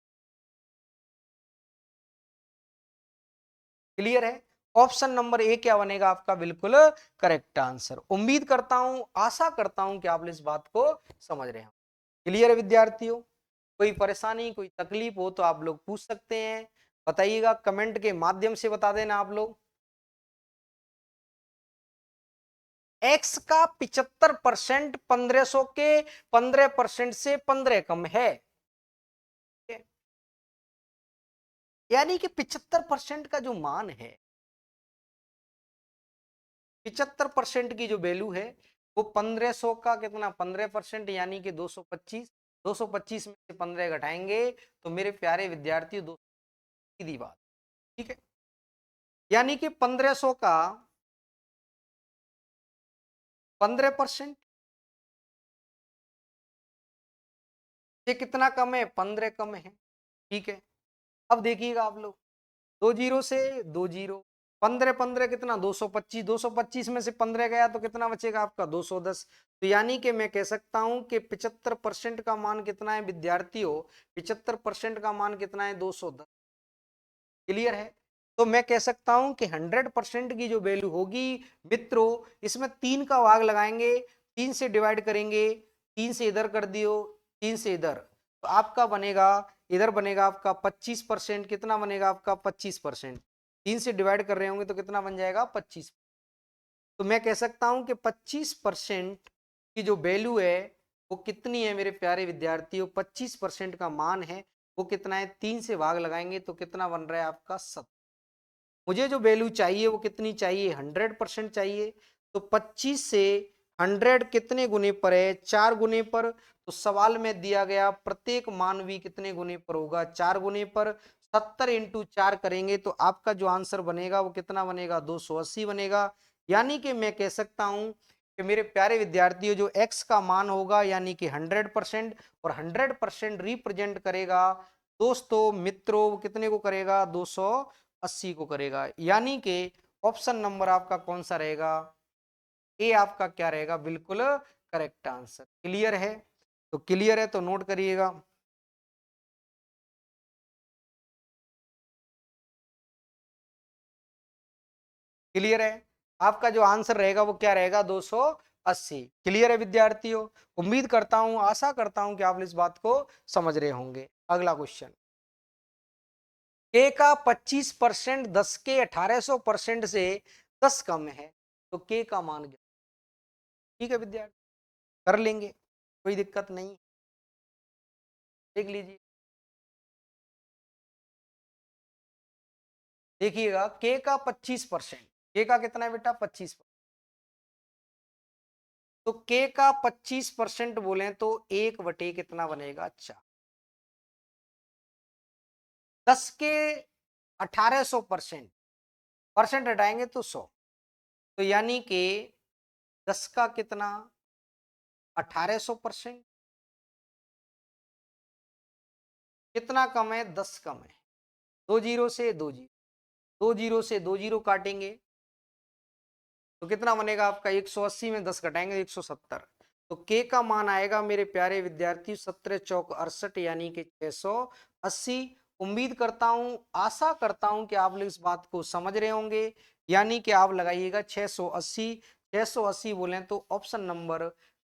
क्लियर है? ऑप्शन नंबर ए क्या बनेगा आपका बिल्कुल करेक्ट आंसर। उम्मीद करता हूं, आशा करता हूं कि आप इस बात को समझ रहे हो। क्लियर है विद्यार्थियों? कोई परेशानी, कोई तकलीफ हो तो आप लोग पूछ सकते हैं। बताइएगा, कमेंट के माध्यम से बता देना आप लोग। एक्स का 75% 1500 के 15% से 15 कम है। यानी कि 75% का जो मान है, 75% की जो वैल्यू है वो 1500 का कितना? 15%, यानी कि 225। 225 में से 15 घटाएंगे तो मेरे प्यारे विद्यार्थियों 200 सीधी बात। ठीक है? यानी कि 1500 का 15% ये कितना कम है? 15 कम है। ठीक है? अब देखिएगा आप लोग, 2 जीरो से 2 जीरो, 15 15 कितना? 225। 225 में से 15 गया तो कितना बचेगा आपका? 210। तो यानी कि मैं कह सकता हूं कि 75% का मान कितना है विद्यार्थियों? 75% का मान कितना है? 210। क्लियर है? तो मैं कह सकता हूं कि 100% की जो वैल्यू होगी मित्रों, इसमें 3 का भाग लगाएंगे, 3 से डिवाइड करेंगे, 3 से इधर कर दियो, 3 से इधर, तो आपका बनेगा, इधर बनेगा आपका 25%। कितना बनेगा आपका? 25%। 3 से डिवाइड कर रहे होंगे तो कितना बन जाएगा? 25। तो मैं कह सकता हूं कि 25% की जो वैल्यू है वो कितनी है मेरे प्यारे विद्यार्थियों? 25% का मान है वो कितना है, 3 से भाग लगाएंगे तो कितना बन रहा है आपका 7। मुझे जो वैल्यू चाहिए वो कितनी चाहिए, 100% चाहिए। तो 25 से 100 कितने गुने पर है, 4 गुने पर। तो सवाल में दिया गया प्रत्येक मान भी कितने गुने पर होगा, 4 गुने पर। 70 इंटू 4 करेंगे तो आपका जो आंसर बनेगा वो कितना बनेगा, 280 बनेगा। यानी कि मैं कह सकता हूं कि मेरे प्यारे विद्यार्थियों, जो x का मान होगा यानी कि 100%, और 100% रिप्रेजेंट करेगा दोस्तों मित्रों, वो कितने को करेगा, 280 को करेगा। यानी कि ऑप्शन नंबर आपका कौन सा रहेगा, ए आपका क्या रहेगा, बिल्कुल करेक्ट आंसर। क्लियर है? तो क्लियर है तो नोट करिएगा। क्लियर है? आपका जो आंसर रहेगा वो क्या रहेगा, 280। क्लियर है विद्यार्थियों? उम्मीद करता हूं, आशा करता हूं कि आप इस बात को समझ रहे होंगे। अगला क्वेश्चन, के का 25% 10 के 1800% से 10 कम है, तो के का मान क्या? ठीक है विद्यार्थी, कर लेंगे, कोई दिक्कत नहीं। देख लीजिए, देखिएगा के का 25%, के का कितना है बेटा, 25। तो के का 25% बोले तो 1 बटे कितना बनेगा, अच्छा 10 के 1800%, परसेंट हटाएंगे तो 100। तो यानी कि 10 का कितना, 1800%। कितना कम है, 10 कम है। 2 जीरो से 2 जीरो, 2 जीरो से 2 जीरो काटेंगे तो कितना बनेगा आपका, 180 में 10 घटाएंगे 170। तो के का मान आएगा मेरे प्यारे विद्यार्थी 17 चौक 68, यानी कि 680। उम्मीद करता हूं, आशा करता हूं कि आप लोग इस बात को समझ रहे होंगे। यानी कि आप लगाइएगा 680। 680 बोले तो option number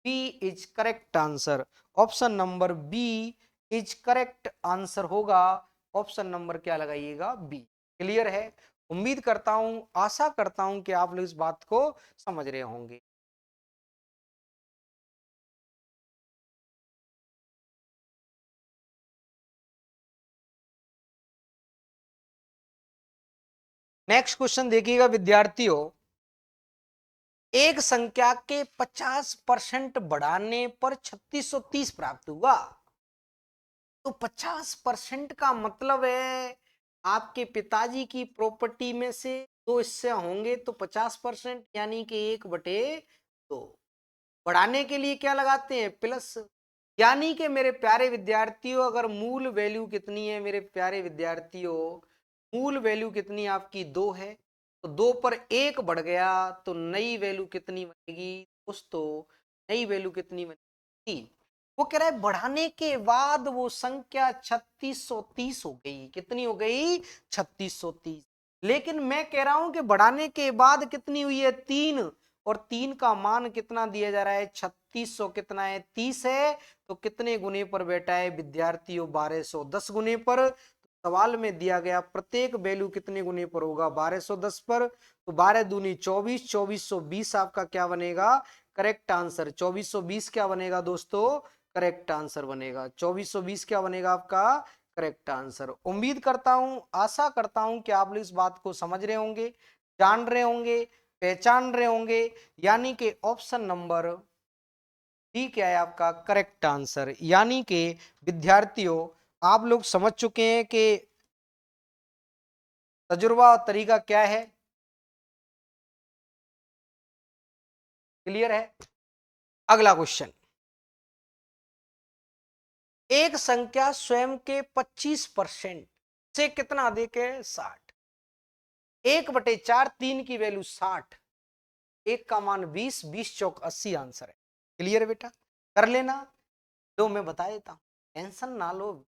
B is correct answer. Option number B is correct answer होगा। ऑप्शन नंबर क्या लगाइएगा, बी। क्लियर है? उम्मीद करता हूं, आशा करता हूं कि आप लोग इस बात को समझ रहे होंगे। नेक्स्ट क्वेश्चन देखिएगा विद्यार्थियों, एक संख्या के 50% बढ़ाने पर 3630 प्राप्त हुआ। तो 50% का मतलब है आपके पिताजी की प्रॉपर्टी में से दो हिस्से होंगे, तो 50% यानी कि 1/2। बढ़ाने के लिए क्या लगाते हैं, प्लस। यानी कि मेरे प्यारे विद्यार्थियों, अगर मूल वैल्यू कितनी है मेरे प्यारे विद्यार्थियों, मूल वैल्यू कितनी आपकी 2 है, तो 2 पर 1 बढ़ गया तो नई वैल्यू कितनी बनेगी दोस्तों, नई वैल्यू कितनी बनेगी 3। वो कह रहा है बढ़ाने के बाद वो संख्या 3630 हो गई, कितनी हो गई, 3630। लेकिन मैं कह रहा हूं कि बढ़ाने के बाद कितनी हुई है, 3। और 3 का मान कितना दिया जा रहा है, 3600 कितना है, 30 है। तो कितने गुने पर बैठा है विद्यार्थियों, 1210 गुने पर। सवाल में दिया गया प्रत्येक वैल्यू कितने गुने पर होगा, 1210 पर। तो 12 दूनी 24, 2420 आपका क्या बनेगा, करेक्ट आंसर। 2420 क्या बनेगा दोस्तों, करेक्ट आंसर बनेगा। 2420 क्या बनेगा आपका, करेक्ट आंसर। उम्मीद करता हूं, आशा करता हूं कि आप लोग इस बात को समझ रहे होंगे, जान रहे होंगे, पहचान रहे होंगे। यानी कि ऑप्शन नंबर डी क्या है आपका, करेक्ट आंसर। यानी कि विद्यार्थियों, आप लोग समझ चुके हैं कि तजुर्बा और तरीका क्या है। क्लियर है? अगला क्वेश्चन, एक संख्या स्वयं के 25% से कितना अधिक है, 60। 1/4, 3 की वैल्यू 60, एक का मान 20, 20 चौक 80 आंसर है। क्लियर है बेटा? कर लेना, तो मैं बता देता हूं, टेंशन ना लो।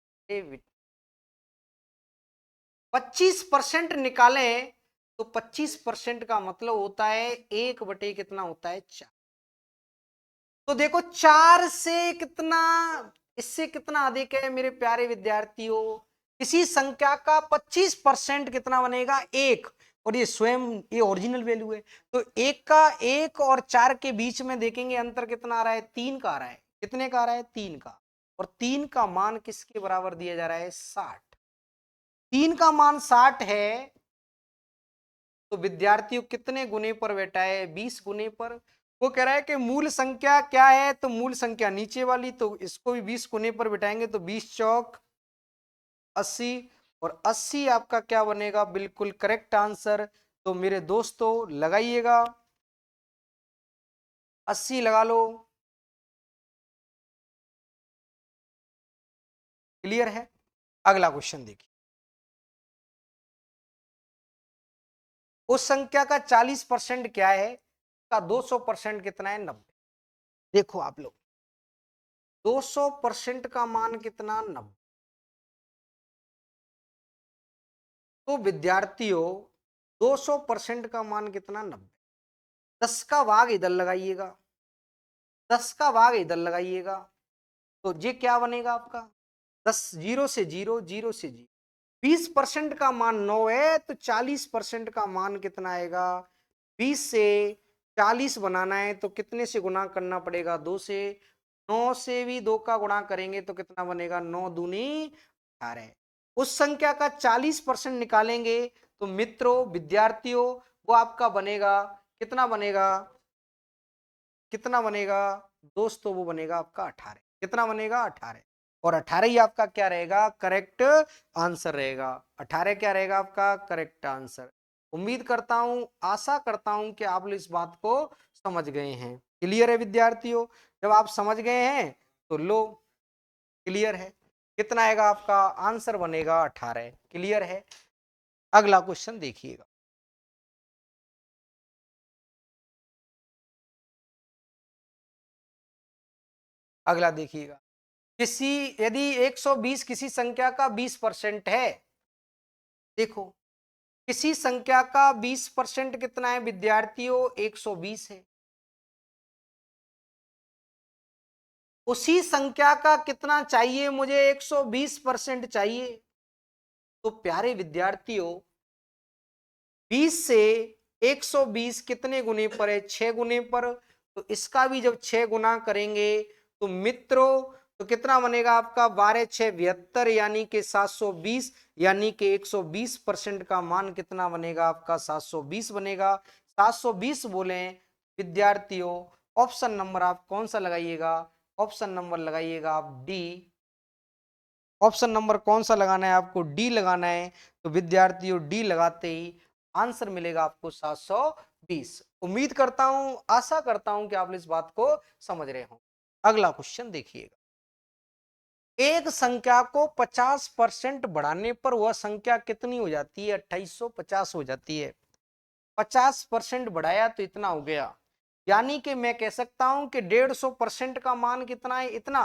25% निकालें तो 25% का मतलब होता है 1 बटे कितना होता है, 4। तो देखो 4 से कितना, इससे कितना अधिक है मेरे प्यारे विद्यार्थियों, किसी संख्या का 25% कितना बनेगा, 1। और ये स्वयं ये ओरिजिनल वैल्यू है। तो 1 और 4 के बीच में देखेंगे अंतर कितना आ रहा है, 3 का आ रहा है। कितने का आ रहा है, 3 का। और 3 का मान किसके बराबर दिया जा रहा है? 60। 3 का मान 60 है तो विद्यार्थियों कितने गुने पर बैठा है? 20 गुने पर। वो कह रहा है कि मूल संख्या क्या है, तो मूल संख्या नीचे वाली, तो इसको भी 20 गुने पर बिठाएंगे तो 20 चौक 80, और 80 आपका क्या बनेगा? बिल्कुल करेक्ट आंसर। तो मेरे दोस्तों लगाइएगा, 80 लगा लो। क्लियर है? अगला क्वेश्चन देखिए। उस संख्या का 40% क्या है? का 200% कितना है? 90। देखो आप लोग, 200% का मान कितना? 90। तो विद्यार्थियों 200% का मान कितना? 90। 10 का भाग इधर लगाइएगा, 10 का भाग इधर लगाइएगा, तो ये क्या बनेगा आपका? 10, जीरो से जीरो, जीरो से जीरो। 20% का मान 9 है तो 40% का मान कितना आएगा? 20 से 40 बनाना है तो कितने से गुना करना पड़ेगा? 2 से। 9 से भी 2 का गुणा करेंगे तो कितना बनेगा? 9 दूनी 18। उस संख्या का 40% निकालेंगे तो मित्रों, विद्यार्थियों, वो आपका बनेगा, कितना बनेगा? कितना बनेगा दोस्तों? वो बनेगा आपका 18। कितना बनेगा? 18। और 18 ही आपका क्या रहेगा? करेक्ट आंसर रहेगा। 18 क्या रहेगा आपका? Correct answer. उम्मीद करता हूं, आशा करता हूं कि आप लोग इस बात को समझ गए हैं। क्लियर है विद्यार्थियों? जब आप समझ गए हैं तो लो, क्लियर है। कितना आएगा आपका? आंसर बनेगा 18। क्लियर है? अगला क्वेश्चन देखिएगा। अगला देखिएगा। किसी यदि 120 किसी संख्या का 20% है, देखो किसी संख्या का 20% कितना है विद्यार्थियों? 120 है। उसी संख्या का कितना चाहिए मुझे? 120% चाहिए। तो प्यारे विद्यार्थियों, 20 से 120 कितने गुने पर है? 6 गुने पर। तो इसका भी जब 6 गुना करेंगे तो मित्रों, तो कितना बनेगा आपका? 12 6 72, यानी कि 720, यानी कि 120% का मान कितना बनेगा आपका? 720 बनेगा। 720 बोले विद्यार्थियों, ऑप्शन नंबर आप कौन सा लगाइएगा? ऑप्शन नंबर लगाइएगा आप डी। ऑप्शन नंबर कौन सा लगाना है आपको? डी लगाना है। तो विद्यार्थियों डी लगाते ही आंसर मिलेगा आपको 720। उम्मीद करता हूं, आशा करता हूं कि आप इस बात को समझ रहे हो। अगला क्वेश्चन देखिएगा। एक संख्या को 50% बढ़ाने पर वह संख्या कितनी हो जाती है? 2850 हो जाती है। 50% बढ़ाया तो इतना हो गया, यानी कि मैं कह सकता हूं कि 150% का मान कितना है? इतना।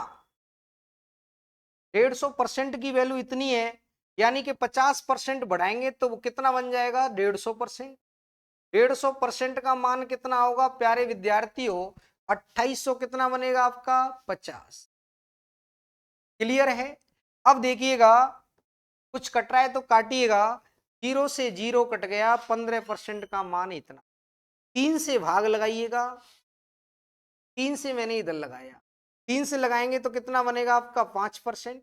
150% की वैल्यू इतनी है, यानी कि 50% बढ़ाएंगे तो वो कितना बन जाएगा? 150%। 150% का मान कितना होगा प्यारे विद्यार्थियों? 2800 कितना बनेगा आपका? 50। क्लियर है? अब देखिएगा, कुछ कट रहा है तो काटिएगा। जीरो से जीरो कट गया, 15% का मान इतना। 3 से भाग लगाइएगा, 3 से मैंने इधर लगाया, 3 से लगाएंगे तो कितना बनेगा आपका? 5%।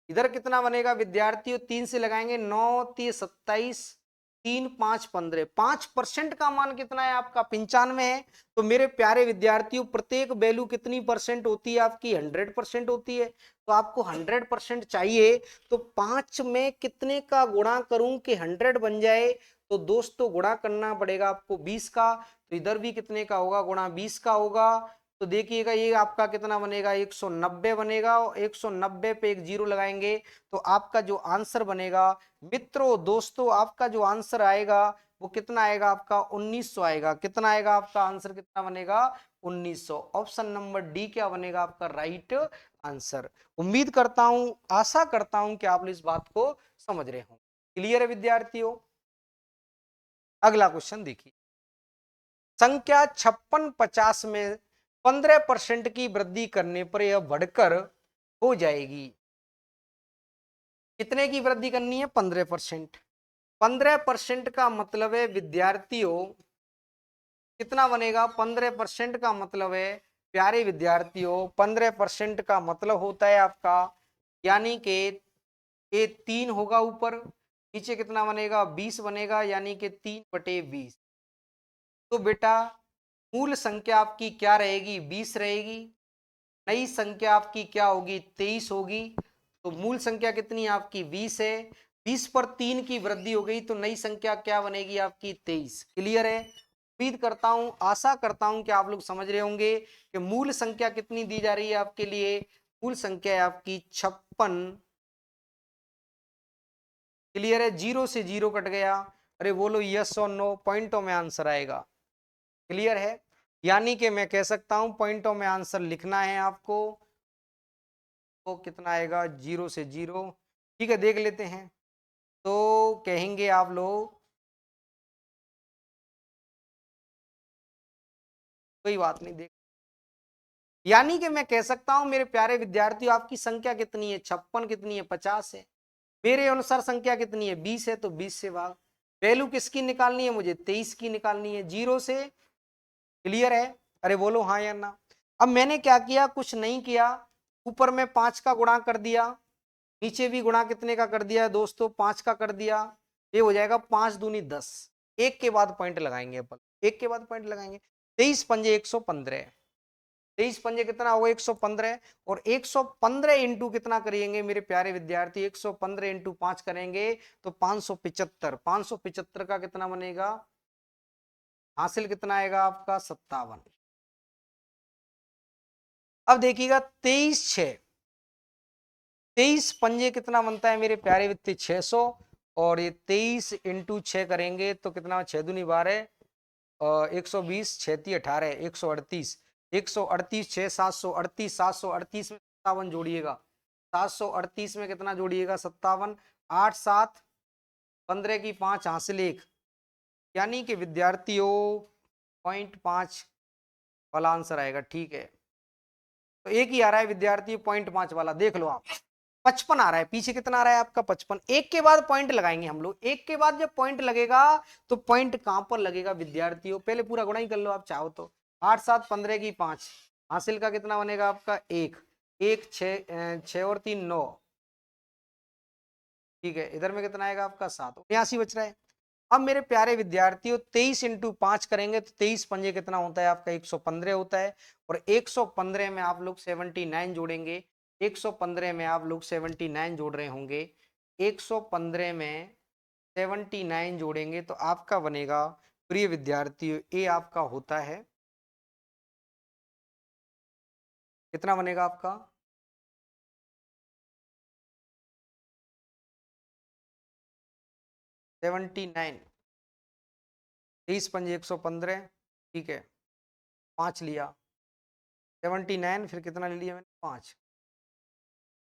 इधर कितना बनेगा विद्यार्थियों? 3 से लगाएंगे, 9 3 27, 3 5 15। 5% का मान कितना है आपका? 95 है। तो मेरे प्यारे विद्यार्थियों, प्रत्येक वैल्यू कितनी परसेंट होती है आपकी? 100% होती है। तो आपको 100% चाहिए, तो 5 में कितने का गुणा करूं कि 100 बन जाए? तो दोस्तों गुणा करना पड़ेगा आपको 20 का। तो इधर भी कितने का होगा? गुणा 20 का होगा। तो देखिएगा ये आपका कितना बनेगा? 190 बनेगा। 190 पे एक जीरो लगाएंगे तो आपका जो आंसर बनेगा मित्रों, दोस्तों, आपका जो आंसर आएगा वो कितना आएगा आपका? 1900 आएगा। कितना आएगा आपका आंसर? कितना बनेगा? 1900। ऑप्शन नंबर डी क्या बनेगा आपका राइट आंसर। उम्मीद करता हूं, आशा करता हूं कि आप इस बात को समझ रहे हो। क्लियर है विद्यार्थियों? अगला क्वेश्चन देखिए। संख्या 5650 में 15% की वृद्धि करने पर यह बढ़कर हो जाएगी। कितने की वृद्धि करनी है? 15%। 15% का मतलब है विद्यार्थियों, कितना बनेगा? 15% का मतलब है प्यारे विद्यार्थियों 15% का मतलब होता है आपका, यानी कि ये 3 होगा ऊपर, नीचे कितना बनेगा 20 बनेगा, यानी कि 3/20। तो बेटा मूल संख्या आपकी क्या रहेगी, 20 रहेगी। नई संख्या आपकी क्या होगी, 23 होगी। तो मूल संख्या कितनी आपकी 20 है, 20 पर 3 की वृद्धि हो गई तो नई संख्या क्या बनेगी आपकी 23। क्लियर है। उम्मीद करता हूं, आशा करता हूं कि आप लोग समझ रहे होंगे कि मूल संख्या कितनी दी जा रही है आपके लिए। मूल संख्या है आपकी 56। क्लियर है। 0 से 0 कट गया। अरे बोलो यस और नो, पॉइंटों में आंसर आएगा। क्लियर है। यानी कि मैं कह सकता हूं पॉइंटों में आंसर लिखना है आपको। तो कितना आएगा 0 से 0। ठीक है, देख लेते हैं। तो कहेंगे आप लोग, कोई बात नहीं, देख। यानी कि मैं कह सकता हूं मेरे प्यारे विद्यार्थियों, आपकी संख्या कितनी है 56, कितनी है 50 है। मेरे अनुसार संख्या कितनी है 20 है, तो 20 से भाग। वैल्यू किसकी निकालनी है मुझे, 23 की निकालनी है, 0 से। क्लियर है। अरे बोलो हाँ या ना। अब मैंने क्या किया, कुछ नहीं किया। ऊपर में 5 का गुणा कर दिया, नीचे भी गुणा कितने का कर दिया है दोस्तों, 5 का कर दिया। ये हो जाएगा 5 दूनी 10। एक के बाद पॉइंट लगाएंगे अपन, एक के बाद पॉइंट लगाएंगे। 23 पंजे 115। 23 पंजे कितना होगा 115। और 115 इंटू कितना करेंगे मेरे प्यारे विद्यार्थी, 115 इंटू 5 करेंगे तो 575। 575 का कितना बनेगा, हासिल कितना आएगा आपका 57। अब देखिएगा 23/6, 23 पंजे कितना बनता है मेरे प्यारे विद्यार्थी 600। और ये 23 इंटू 6 करेंगे तो कितना, 6 दूनी 12, 120, 6 18, 138। 138 6 738, 738 में 57 जोड़िएगा। 738 में कितना जोड़िएगा 57। 8 7 15 की 5 हासिल 1, यानी कि विद्यार्थियों 0.5 वाला आंसर आएगा। ठीक है, तो एक ही आ रहा है विद्यार्थी 0.5 वाला, देख लो आप। 55 आ रहा है, पीछे कितना आ रहा है आपका 55। एक के बाद पॉइंट लगाएंगे हम लोग, एक के बाद जब पॉइंट लगेगा तो पॉइंट कहां पर लगेगा विद्यार्थियों, पहले पूरा गुणा ही कर लो आप चाहो तो। 8 7 15 की 5 हासिल का कितना बनेगा आपका 1, 1 6 और 3 9। ठीक है, इधर में कितना आएगा आपका 7, 89 बच रहा है। अब मेरे प्यारे विद्यार्थियों 23 इंटू 5 करेंगे तो 23 पंजे कितना होता है आपका 115 होता है। और 115 में आप लोग 79 जोड़ेंगे। 115 में आप लोग 79 जोड़ रहे होंगे। 115 में 79 जोड़ेंगे तो आपका बनेगा प्रिय विद्यार्थियों, ये आपका होता है, कितना बनेगा आपका 79। 23 पंजे 115। ठीक है, 5 लिया, 79 फिर कितना ले लिया मैंने 5।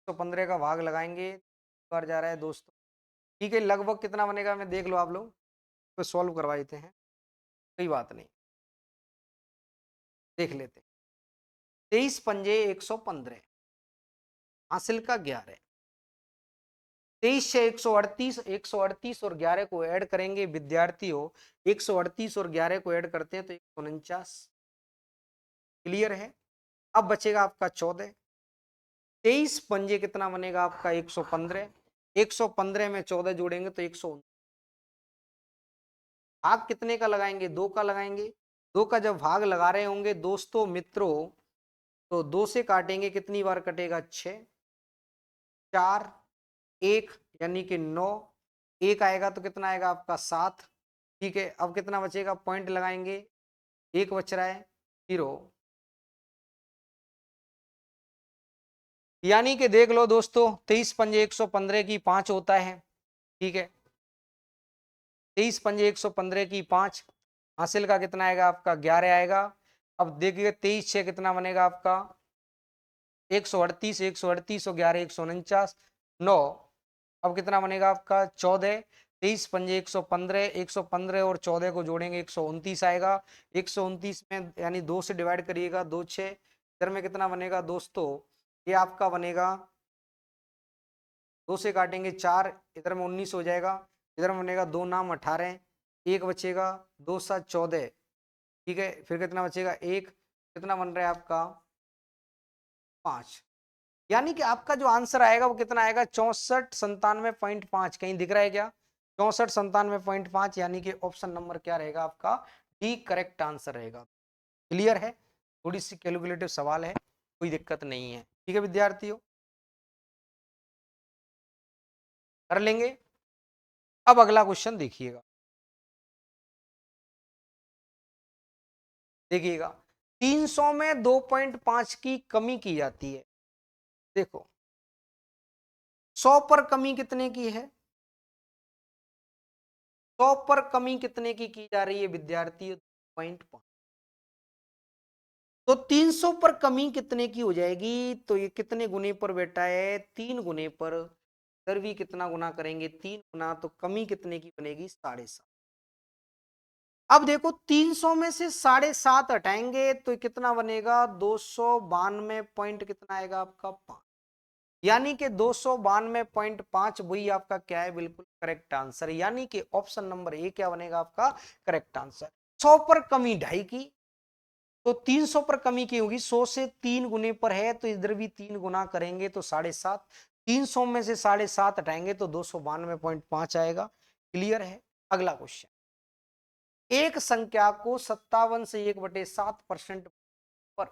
115 का भाग लगाएंगे, बार जा रहा है दोस्तों। ठीक है, लगभग कितना बनेगा मैं देख लो आप लोग, तो सॉल्व करवा देते हैं, कोई बात नहीं, देख लेते हैं। 23 पंजे 115, हासिल का 11। 23 से 138, 138 और 11 को ऐड करेंगे विद्यार्थियों। 138 और 11 को ऐड करते हैं तो 149। क्लियर है। अब बचेगा आपका 14। 23 पंजे कितना बनेगा आपका 115। 115 में 14 जोड़ेंगे तो 119। भाग कितने का लगाएंगे, 2 का लगाएंगे। 2 का जब भाग लगा रहे होंगे दोस्तों मित्रों, तो 2 से काटेंगे, कितनी बार कटेगा 6, 4, 1, यानी कि 9। 1 आएगा तो कितना आएगा आपका 7। ठीक है, अब कितना बचेगा, पॉइंट लगाएंगे, 1 बच रहा है 0। यानी कि देख लो दोस्तों 23 पंजे 115 की 5 होता है। ठीक है, 23 पंजे 115 की 5, हासिल का कितना आएगा आपका 11 आएगा। अब देखिए 23 6 कितना बनेगा आपका 138, 138 और 11 149, 9। अब कितना बनेगा आपका 14। 23 पंजे 115, 115 और 14 को जोड़ेंगे 129 आएगा। 129 में यानी 2 से डिवाइड करिएगा, 2 6, इधर में कितना बनेगा दोस्तों, ये आपका बनेगा, 2 से काटेंगे 4, इधर में 19 हो जाएगा। इधर में बनेगा 2 नाम 18, 1 बचेगा, 2 7 14। ठीक है, फिर कितना बचेगा 1, कितना बन रहा है आपका 5। यानी कि आपका जो आंसर आएगा वो कितना आएगा 6497.5। कहीं दिख रहा है क्या 6497.5, यानी कि ऑप्शन नंबर क्या रहेगा आपका डी करेक्ट आंसर रहेगा। क्लियर है, थोड़ी सी कैलकुलेटिव सवाल है, कोई दिक्कत नहीं है। ठीक है विद्यार्थियों, कर लेंगे। अब अगला क्वेश्चन देखिएगा, देखिएगा 300 में 2.5 की कमी की जाती है। देखो 100 पर कमी कितने की है, 100 पर कमी कितने की जा रही है विद्यार्थी 2.5। तो 300 पर कमी कितने की हो जाएगी, तो ये कितने गुने पर बेटा है 3 गुने पर। इधर भी कितना गुना करेंगे 3 गुना, तो कमी कितने की बनेगी 7.5। अब देखो 300 में से 7.5 हटाएंगे तो कितना बनेगा 292 पॉइंट कितना आएगा आपका 5। यानी कि 292.5 वही आपका क्या है बिल्कुल करेक्ट आंसर। यानी कि ऑप्शन नंबर ए क्या बनेगा आपका करेक्ट आंसर। 100 पर कमी 2.5 की, तो 300 पर कमी की होगी, 100 से 3 गुने पर है तो इधर भी 3 गुना करेंगे तो 7.5। 300 में से 7.5 हटाएंगे तो 292.5 आएगा। क्लियर है। अगला क्वेश्चन, एक संख्या को 57 से 1/7% पर,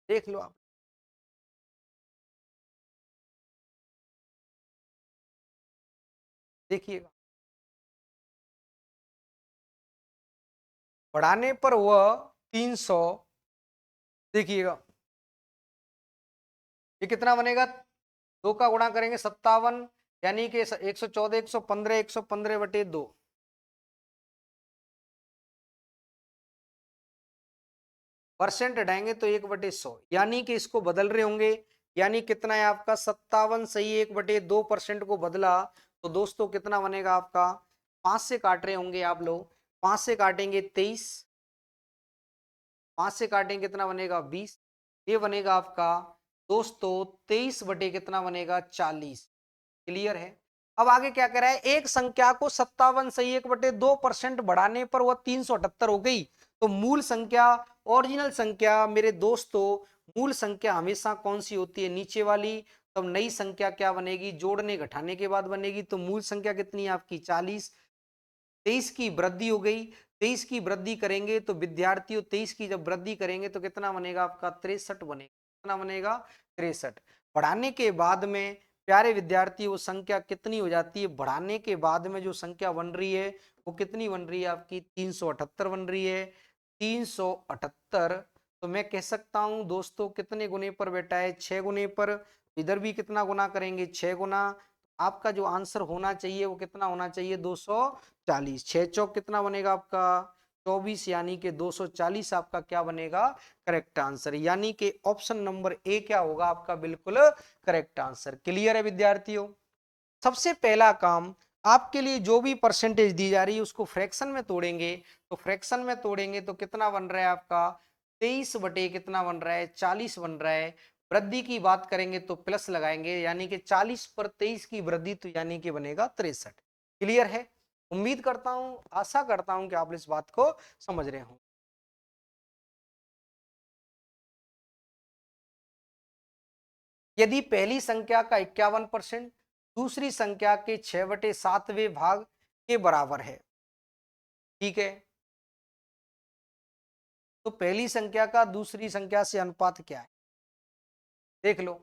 देख लो आप, देखिएगा बढ़ाने पर वह 300, देखिएगा ये कितना बनेगा, 2 का गुणा करेंगे 57, यानी कि 114, 115, 115/2। परसेंट हटाएंगे तो 1/100, यानी कि इसको बदल रहे होंगे। यानी कितना है आपका 57 सही 1/2% को बदला, तो दोस्तों कितना बनेगा आपका, 5 से काट रहे होंगे आप लोग, 5 से काटेंगे 23, 5 से काटेंगे कितना बनेगा 20, ये बनेगा आपका दोस्तों 23 बटे कितना बनेगा 40। क्लियर है। अब आगे क्या कह रहा है, एक संख्या को 57 सही 1/2% बढ़ाने पर वह 378 हो गई। तो मूल संख्या, ओरिजिनल संख्या मेरे दोस्तों, मूल संख्या हमेशा कौन सी होती है, नीचे वाली। तब नई संख्या क्या बनेगी, जोड़ने घटाने के बाद बनेगी। तो मूल संख्या कितनी है आपकी 40, 23 की वृद्धि हो गई, 23 की वृद्धि करेंगे तो विद्यार्थियों 23 की जब वृद्धि करेंगे तो कितना बनेगा आपका 63 बनेगा। कितना बनेगा 63। बढ़ाने के बाद में प्यारे विद्यार्थी वो संख्या कितनी हो जाती है, बढ़ाने के बाद में जो संख्या बन रही है वो कितनी बन रही है आपकी 378 बन रही है। 378, तो मैं कह सकता हूं दोस्तों कितने गुने पर बेटा है 6 गुने पर। इधर भी कितना गुना करेंगे 6 गुना। आपका जो आंसर होना चाहिए वो कितना होना चाहिए 240। 6 चौक कितना बनेगा आपका 24, यानी कि 240 आपका क्या बनेगा करेक्ट आंसर। यानी कि ऑप्शन नंबर ए क्या होगा आपका बिल्कुल करेक्ट आंसर। क्लियर है विद्यार्थियों। सबसे पहला काम, आपके लिए जो भी परसेंटेज दी जा रही है उसको फ्रैक्शन में तोड़ेंगे। तो फ्रैक्शन में तोड़ेंगे तो कितना बन रहा है आपका 23 बटे कितना बन रहा है 40 बन रहा है। वृद्धि की बात करेंगे तो प्लस लगाएंगे, यानी कि 40 पर 23 की वृद्धि, तो यानी कि बनेगा 63। क्लियर है। उम्मीद करता हूं, आशा करता हूं कि आप इस बात को समझ रहे हो। यदि पहली संख्या का 51% दूसरी संख्या के 6/7वें भाग के बराबर है, ठीक है, तो पहली संख्या का दूसरी संख्या से अनुपात क्या है, देख लो।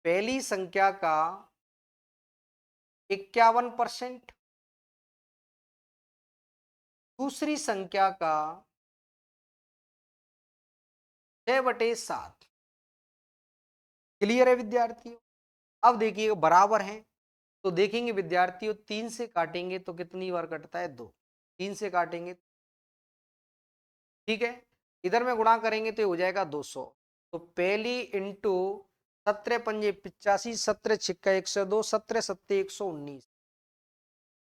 पहली संख्या का 51%, दूसरी संख्या का 6/7। क्लियर है विद्यार्थियों। अब देखिए बराबर है, तो देखेंगे विद्यार्थियों 3 से काटेंगे तो कितनी बार कटता है 2, 3 से काटेंगे, ठीक है। इधर में गुणा करेंगे तो ये हो जाएगा 200। तो पहली इंटू 17 पंजे 85, 17 छिक्का 102, 17 सत्ते 119।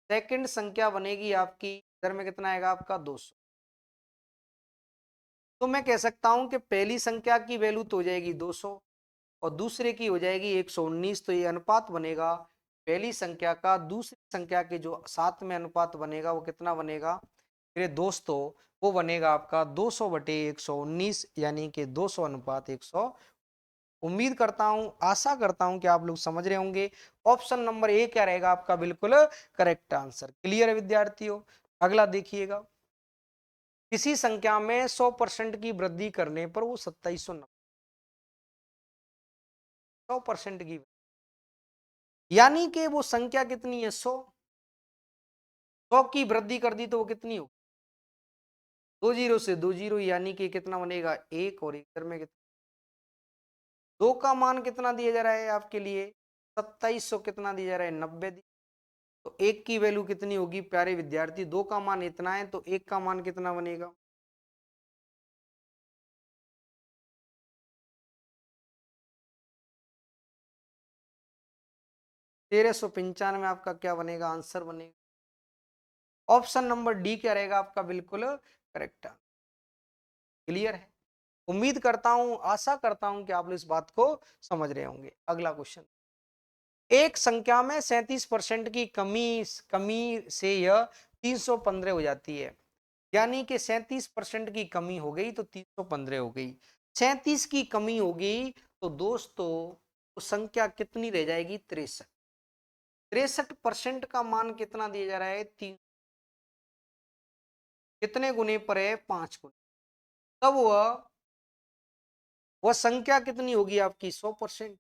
सेकंड संख्या बनेगी आपकी, इधर में कितना आएगा आपका 200। तो मैं कह सकता हूं कि पहली संख्या की वैल्यू तो हो जाएगी 200 और दूसरे की हो जाएगी 119। तो ये अनुपात बनेगा पहली संख्या का दूसरी संख्या के जो साथ में अनुपात बनेगा वो कितना बनेगा मेरे दोस्तों वो बनेगा आपका 200 बटे 119 यानी कि 200 अनुपात 100। उम्मीद करता हूं, आशा करता हूं कि आप लोग समझ रहे होंगे। ऑप्शन नंबर ए क्या रहेगा आपका बिल्कुल करेक्ट आंसर। क्लियर है विद्यार्थियों। अगला देखिएगा, किसी संख्या में 100% की वृद्धि करने पर वो 100% की, यानी कि वो संख्या कितनी है 100, 100 की वृद्धि कर दी तो वो कितनी हो, 2 जीरो से 2 जीरो, यानी कि कितना बनेगा 1, और इधर में कितना, 2 का मान कितना दिया जा रहा है आपके लिए 2700, कितना दिया जा रहा है 90। तो 1 की वैल्यू कितनी होगी प्यारे विद्यार्थी, 2 का मान इतना है तो 1 का मान कितना बनेगा, 1395 आपका क्या बनेगा आंसर बनेगा। ऑप्शन नंबर डी क्या रहेगा आपका बिल्कुल करेक्ट। क्लियर है। उम्मीद करता हूं, आशा करता हूं कि आप लोग इस बात को समझ रहे होंगे। अगला क्वेश्चन, एक संख्या में 37% की कमी कमी से यह 315 हो जाती है, यानी कि 37% की कमी हो गई तो 315 हो गई। 37 की कमी होगी तो दोस्तों तो संख्या कितनी रह जाएगी 63। 63% का मान कितना दिया जा रहा है 3, कितने गुने पर है 5 गुने, तब वह संख्या कितनी होगी आपकी 100%।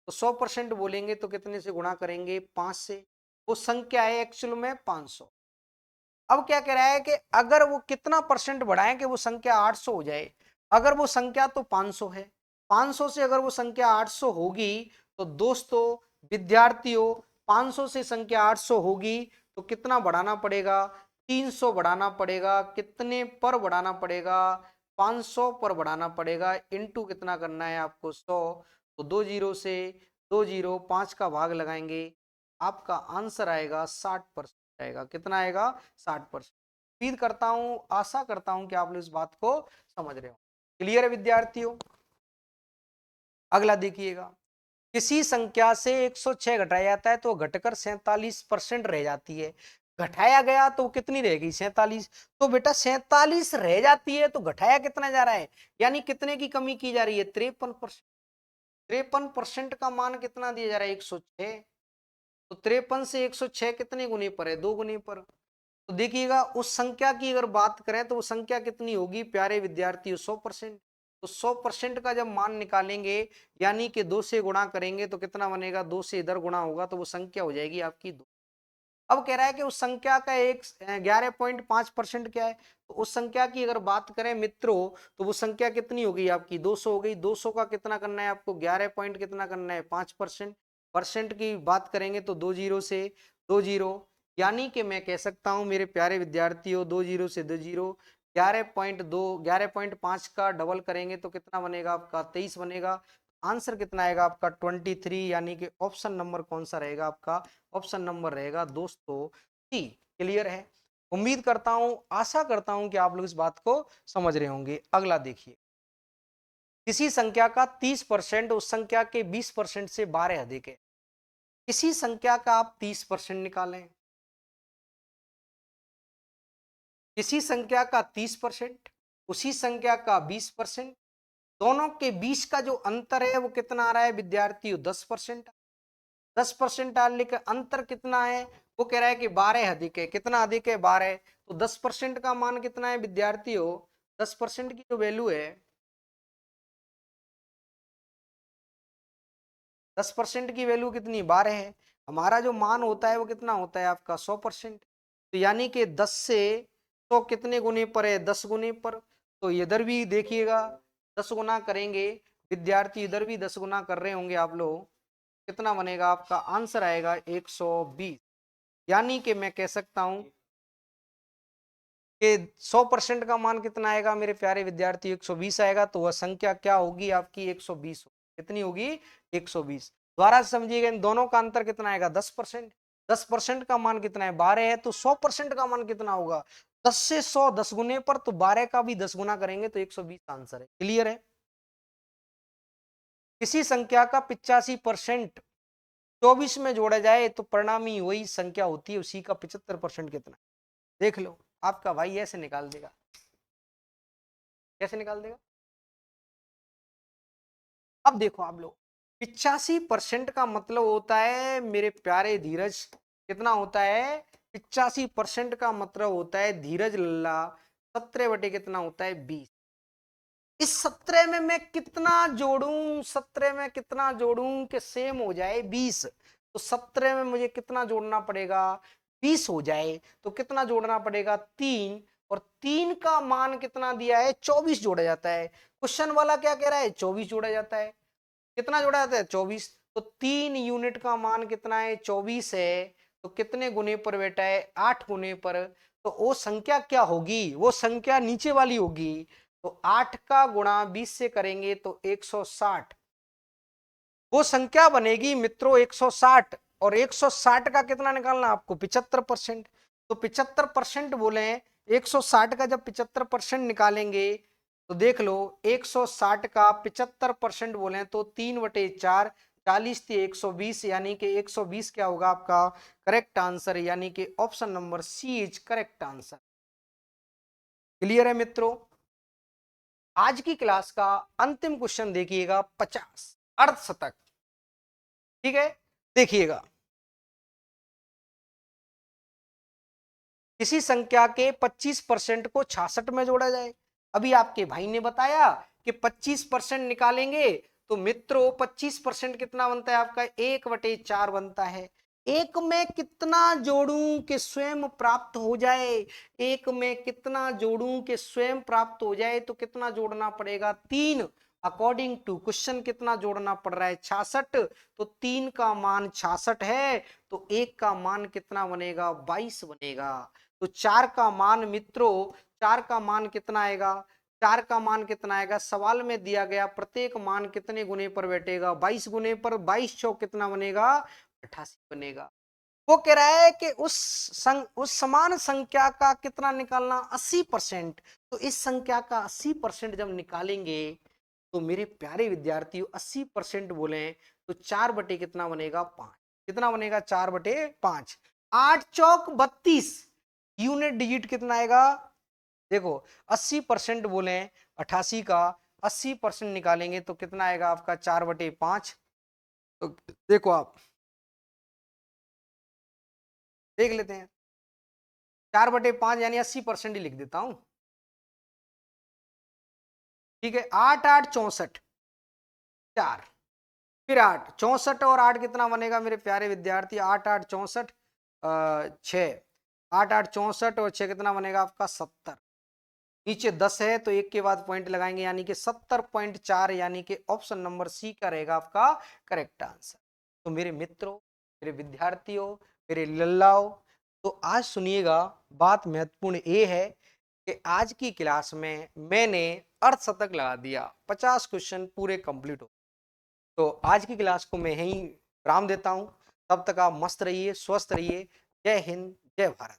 तो 100% बोलेंगे तो कितने से गुणा करेंगे 5 से, वो संख्या है एक्चुअल में 500। अब क्या कह रहा है कि अगर वो कितना परसेंट बढ़ाएं कि वो संख्या 800 हो जाए। अगर वो संख्या तो 500 है, 500 से अगर वो संख्या 800 होगी तो दोस्तों विद्यार्थियों 500 से संख्या 800 होगी तो कितना बढ़ाना पड़ेगा 300 बढ़ाना पड़ेगा। कितने पर बढ़ाना पड़ेगा 500 पर बढ़ाना पड़ेगा। इनटू कितना करना है आपको 100। तो 2 जीरो से 2 जीरो 5 का भाग लगाएंगे, आपका आंसर आएगा 60% आएगा। कितना आएगा 60%। उम्मीद करता हूं, आशा करता हूं कि आप लोग इस बात को समझ रहे हो। क्लियर है विद्यार्थियों। अगला देखिएगा, किसी संख्या से 106 घटाया जाता है तो घटकर 47% रह जाती है। घटाया गया तो कितनी रहेगी 47। तो बेटा 47 रह जाती है तो घटाया कितना जा रहा है, यानी कितने की कमी की जा रही है 53%। 53% का मान कितना दिया जा रहा है 106। तो 53 से 106 कितने गुने पर है 2 गुने पर। तो देखिएगा उस संख्या की अगर बात करें तो वो संख्या कितनी होगी प्यारे विद्यार्थियों 100%। तो 100% का जब मान निकालेंगे यानी कि 2 से गुणा करेंगे तो कितना बनेगा, 2 से इधर गुणा होगा तो वो संख्या हो जाएगी आपकी 2। अब कह रहा है कि उस संख्या का एक 11.5% क्या है, तो उस संख्या की अगर बात करें मित्रों तो वो संख्या कितनी हो गई आपकी 200 हो गई। 200 का कितना करना है आपको 11 पॉइंट कितना करना है 5%। परसेंट की बात करेंगे तो 2 जीरो से 2 जीरो, यानी कि मैं कह सकता हूं मेरे प्यारे विद्यार्थियों 2 जीरो से 2 जीरो 11.5 का डबल करेंगे तो कितना बनेगा आपका 23 बनेगा। आंसर कितना आएगा आपका 23, यानी कि ऑप्शन नंबर कौन सा रहेगा आपका, ऑप्शन नंबर रहेगा दोस्तों सी। क्लियर है। उम्मीद करता हूं, आशा करता हूं कि आप लोग इस बात को समझ रहे होंगे। अगला देखिए, किसी संख्या का 30% उस संख्या के 20% से 12 अधिक है। किसी संख्या का आप 30% निकालें, किसी संख्या का 30%, उसी संख्या का 20%, दोनों के बीच का जो अंतर है वो कितना आ रहा है विद्यार्थियों 10%। 10% डालने का अंतर कितना है, वो कह रहा है कि 12 अधिक है। कितना अधिक है 12। तो 10% का मान कितना है विद्यार्थियों, 10% की जो वैल्यू है, 10% की वैल्यू कितनी 12 है। हमारा जो मान होता है वो कितना होता है आपका 100%। तो यानी कि 10 से 100 कितने गुने पर है 10 गुने पर। तो इधर भी देखिएगा 10 गुना करेंगे विद्यार्थी, इधर भी 10 गुना कर रहे होंगे आप लोग, कितना बनेगा आपका आंसर आएगा 120। यानी कि मैं कह सकता हूं कि 100% का मान कितना आएगा मेरे प्यारे विद्यार्थी 120 आएगा। तो वह संख्या क्या होगी आपकी 120 कितनी होगी 120। दोबारा से समझिएगा, इन दोनों का अंतर कितना आएगा 10%। 10% का मान कितना है 12 है, तो 100% का मान कितना होगा 10 से 100 10 गुने पर, तो 12 का भी 10 गुना करेंगे तो 120 आंसर है। क्लियर है। किसी संख्या का 85% 24 में जोड़ा जाए तो परिणामी वही संख्या होती है, उसी का 75% कितना, देख लो। आपका भाई ऐसे निकाल देगा। कैसे निकाल देगा? अब देखो आप लोग, 85% का मतलब होता है मेरे प्यारे धीरज, कितना होता है? 85% का मतलब होता है धीरज लल्ला 17 बटे कितना होता है? 20। इस 17 में मैं कितना जोड़ूं, 17 में कितना जोड़ूं कि सेम हो जाए 20? तो 17 में मुझे कितना जोड़ना पड़ेगा? 20 हो जाए तो कितना जोड़ना पड़ेगा? 3। और 3 का मान कितना दिया है? 24 जोड़ा जाता है। क्वेश्चन वाला क्या कह रहा है? 24 जोड़ा जाता है। कितना जोड़ा जाता है? 24। तो 3 यूनिट का मान कितना है? 24 है। तो कितने गुने पर बेटा है? 8 गुने पर। तो वो संख्या क्या होगी? वो संख्या नीचे वाली होगी। तो 8 का गुणा 20 से करेंगे तो 160, वो संख्या बनेगी मित्रों 160। और 160 का कितना निकालना आपको? 75%। तो 75% बोले, 160 का जब 75% निकालेंगे तो देख लो, 160 का 75% बोले तो 3/4, 40 थी 120, यानी कि 120 क्या होगा आपका करेक्ट आंसर, यानी कि option number C is correct answer. Clear है मित्रों? आज की क्लास का अंतिम क्वेश्चन देखिएगा, 50 अर्धशतक। ठीक है, देखिएगा, किसी संख्या के 25% को 66 में जोड़ा जाए। अभी आपके भाई ने बताया कि 25% निकालेंगे तो मित्रों 25% कितना बनता है आपका? 1/4 बनता है। एक में कितना जोड़ूं कि स्वयं प्राप्त हो जाए? एक में कितना जोड़ूं कि स्वयं प्राप्त हो जाए? तो कितना जोड़ना पड़ेगा? 3। अकॉर्डिंग टू क्वेश्चन कितना जोड़ना पड़ रहा है? 66। तो 3 का मान 66 है, तो 1 का मान कितना बनेगा? 22 बनेगा। तो 4 का मान मित्रों, 4 का मान कितना आएगा? 4 का मान कितना आएगा? सवाल में दिया गया प्रत्येक मान कितने गुने पर बैठेगा? 22 गुने पर। 22 चौक कितना बनेगा? 88 बनेगा। वो कह रहा है कि उस समान संख्या का कितना निकालना? 80%। तो इस संख्या का 80% जब निकालेंगे तो मेरे प्यारे विद्यार्थियों 80% बोले तो 4 बटे कितना बनेगा? 5। कितना बनेगा? 4/5। 8 चौक 32, यूनिट डिजिट कितना आएगा? देखो 80% बोले 88 का, 80% निकालेंगे तो कितना आएगा आपका? 4/5। तो देखो आप देख लेते हैं, 4/5 यानी 80% ही लिख देता हूं। ठीक है, 8 8 64, 4, फिर 8 64 और 8 कितना बनेगा मेरे प्यारे विद्यार्थी? 8 8 64, 6, 8 8 64 और 6 कितना बनेगा आपका? 70। नीचे 10 है तो एक के बाद पॉइंट लगाएंगे, यानी कि 70.4, यानी कि ऑप्शन नंबर सी का रहेगा आपका करेक्ट आंसर। तो मेरे मित्रों, मेरे विद्यार्थियों, मेरे लल्लाओं, तो आज सुनिएगा, बात महत्वपूर्ण ये है कि आज की क्लास में मैंने अर्धशतक लगा दिया, 50 क्वेश्चन पूरे कंप्लीट हो। तो आज की क्लास को मैं यहीं विराम देता हूं। तब तक आप मस्त रहिए, स्वस्थ रहिए। जय हिंद, जय भारत।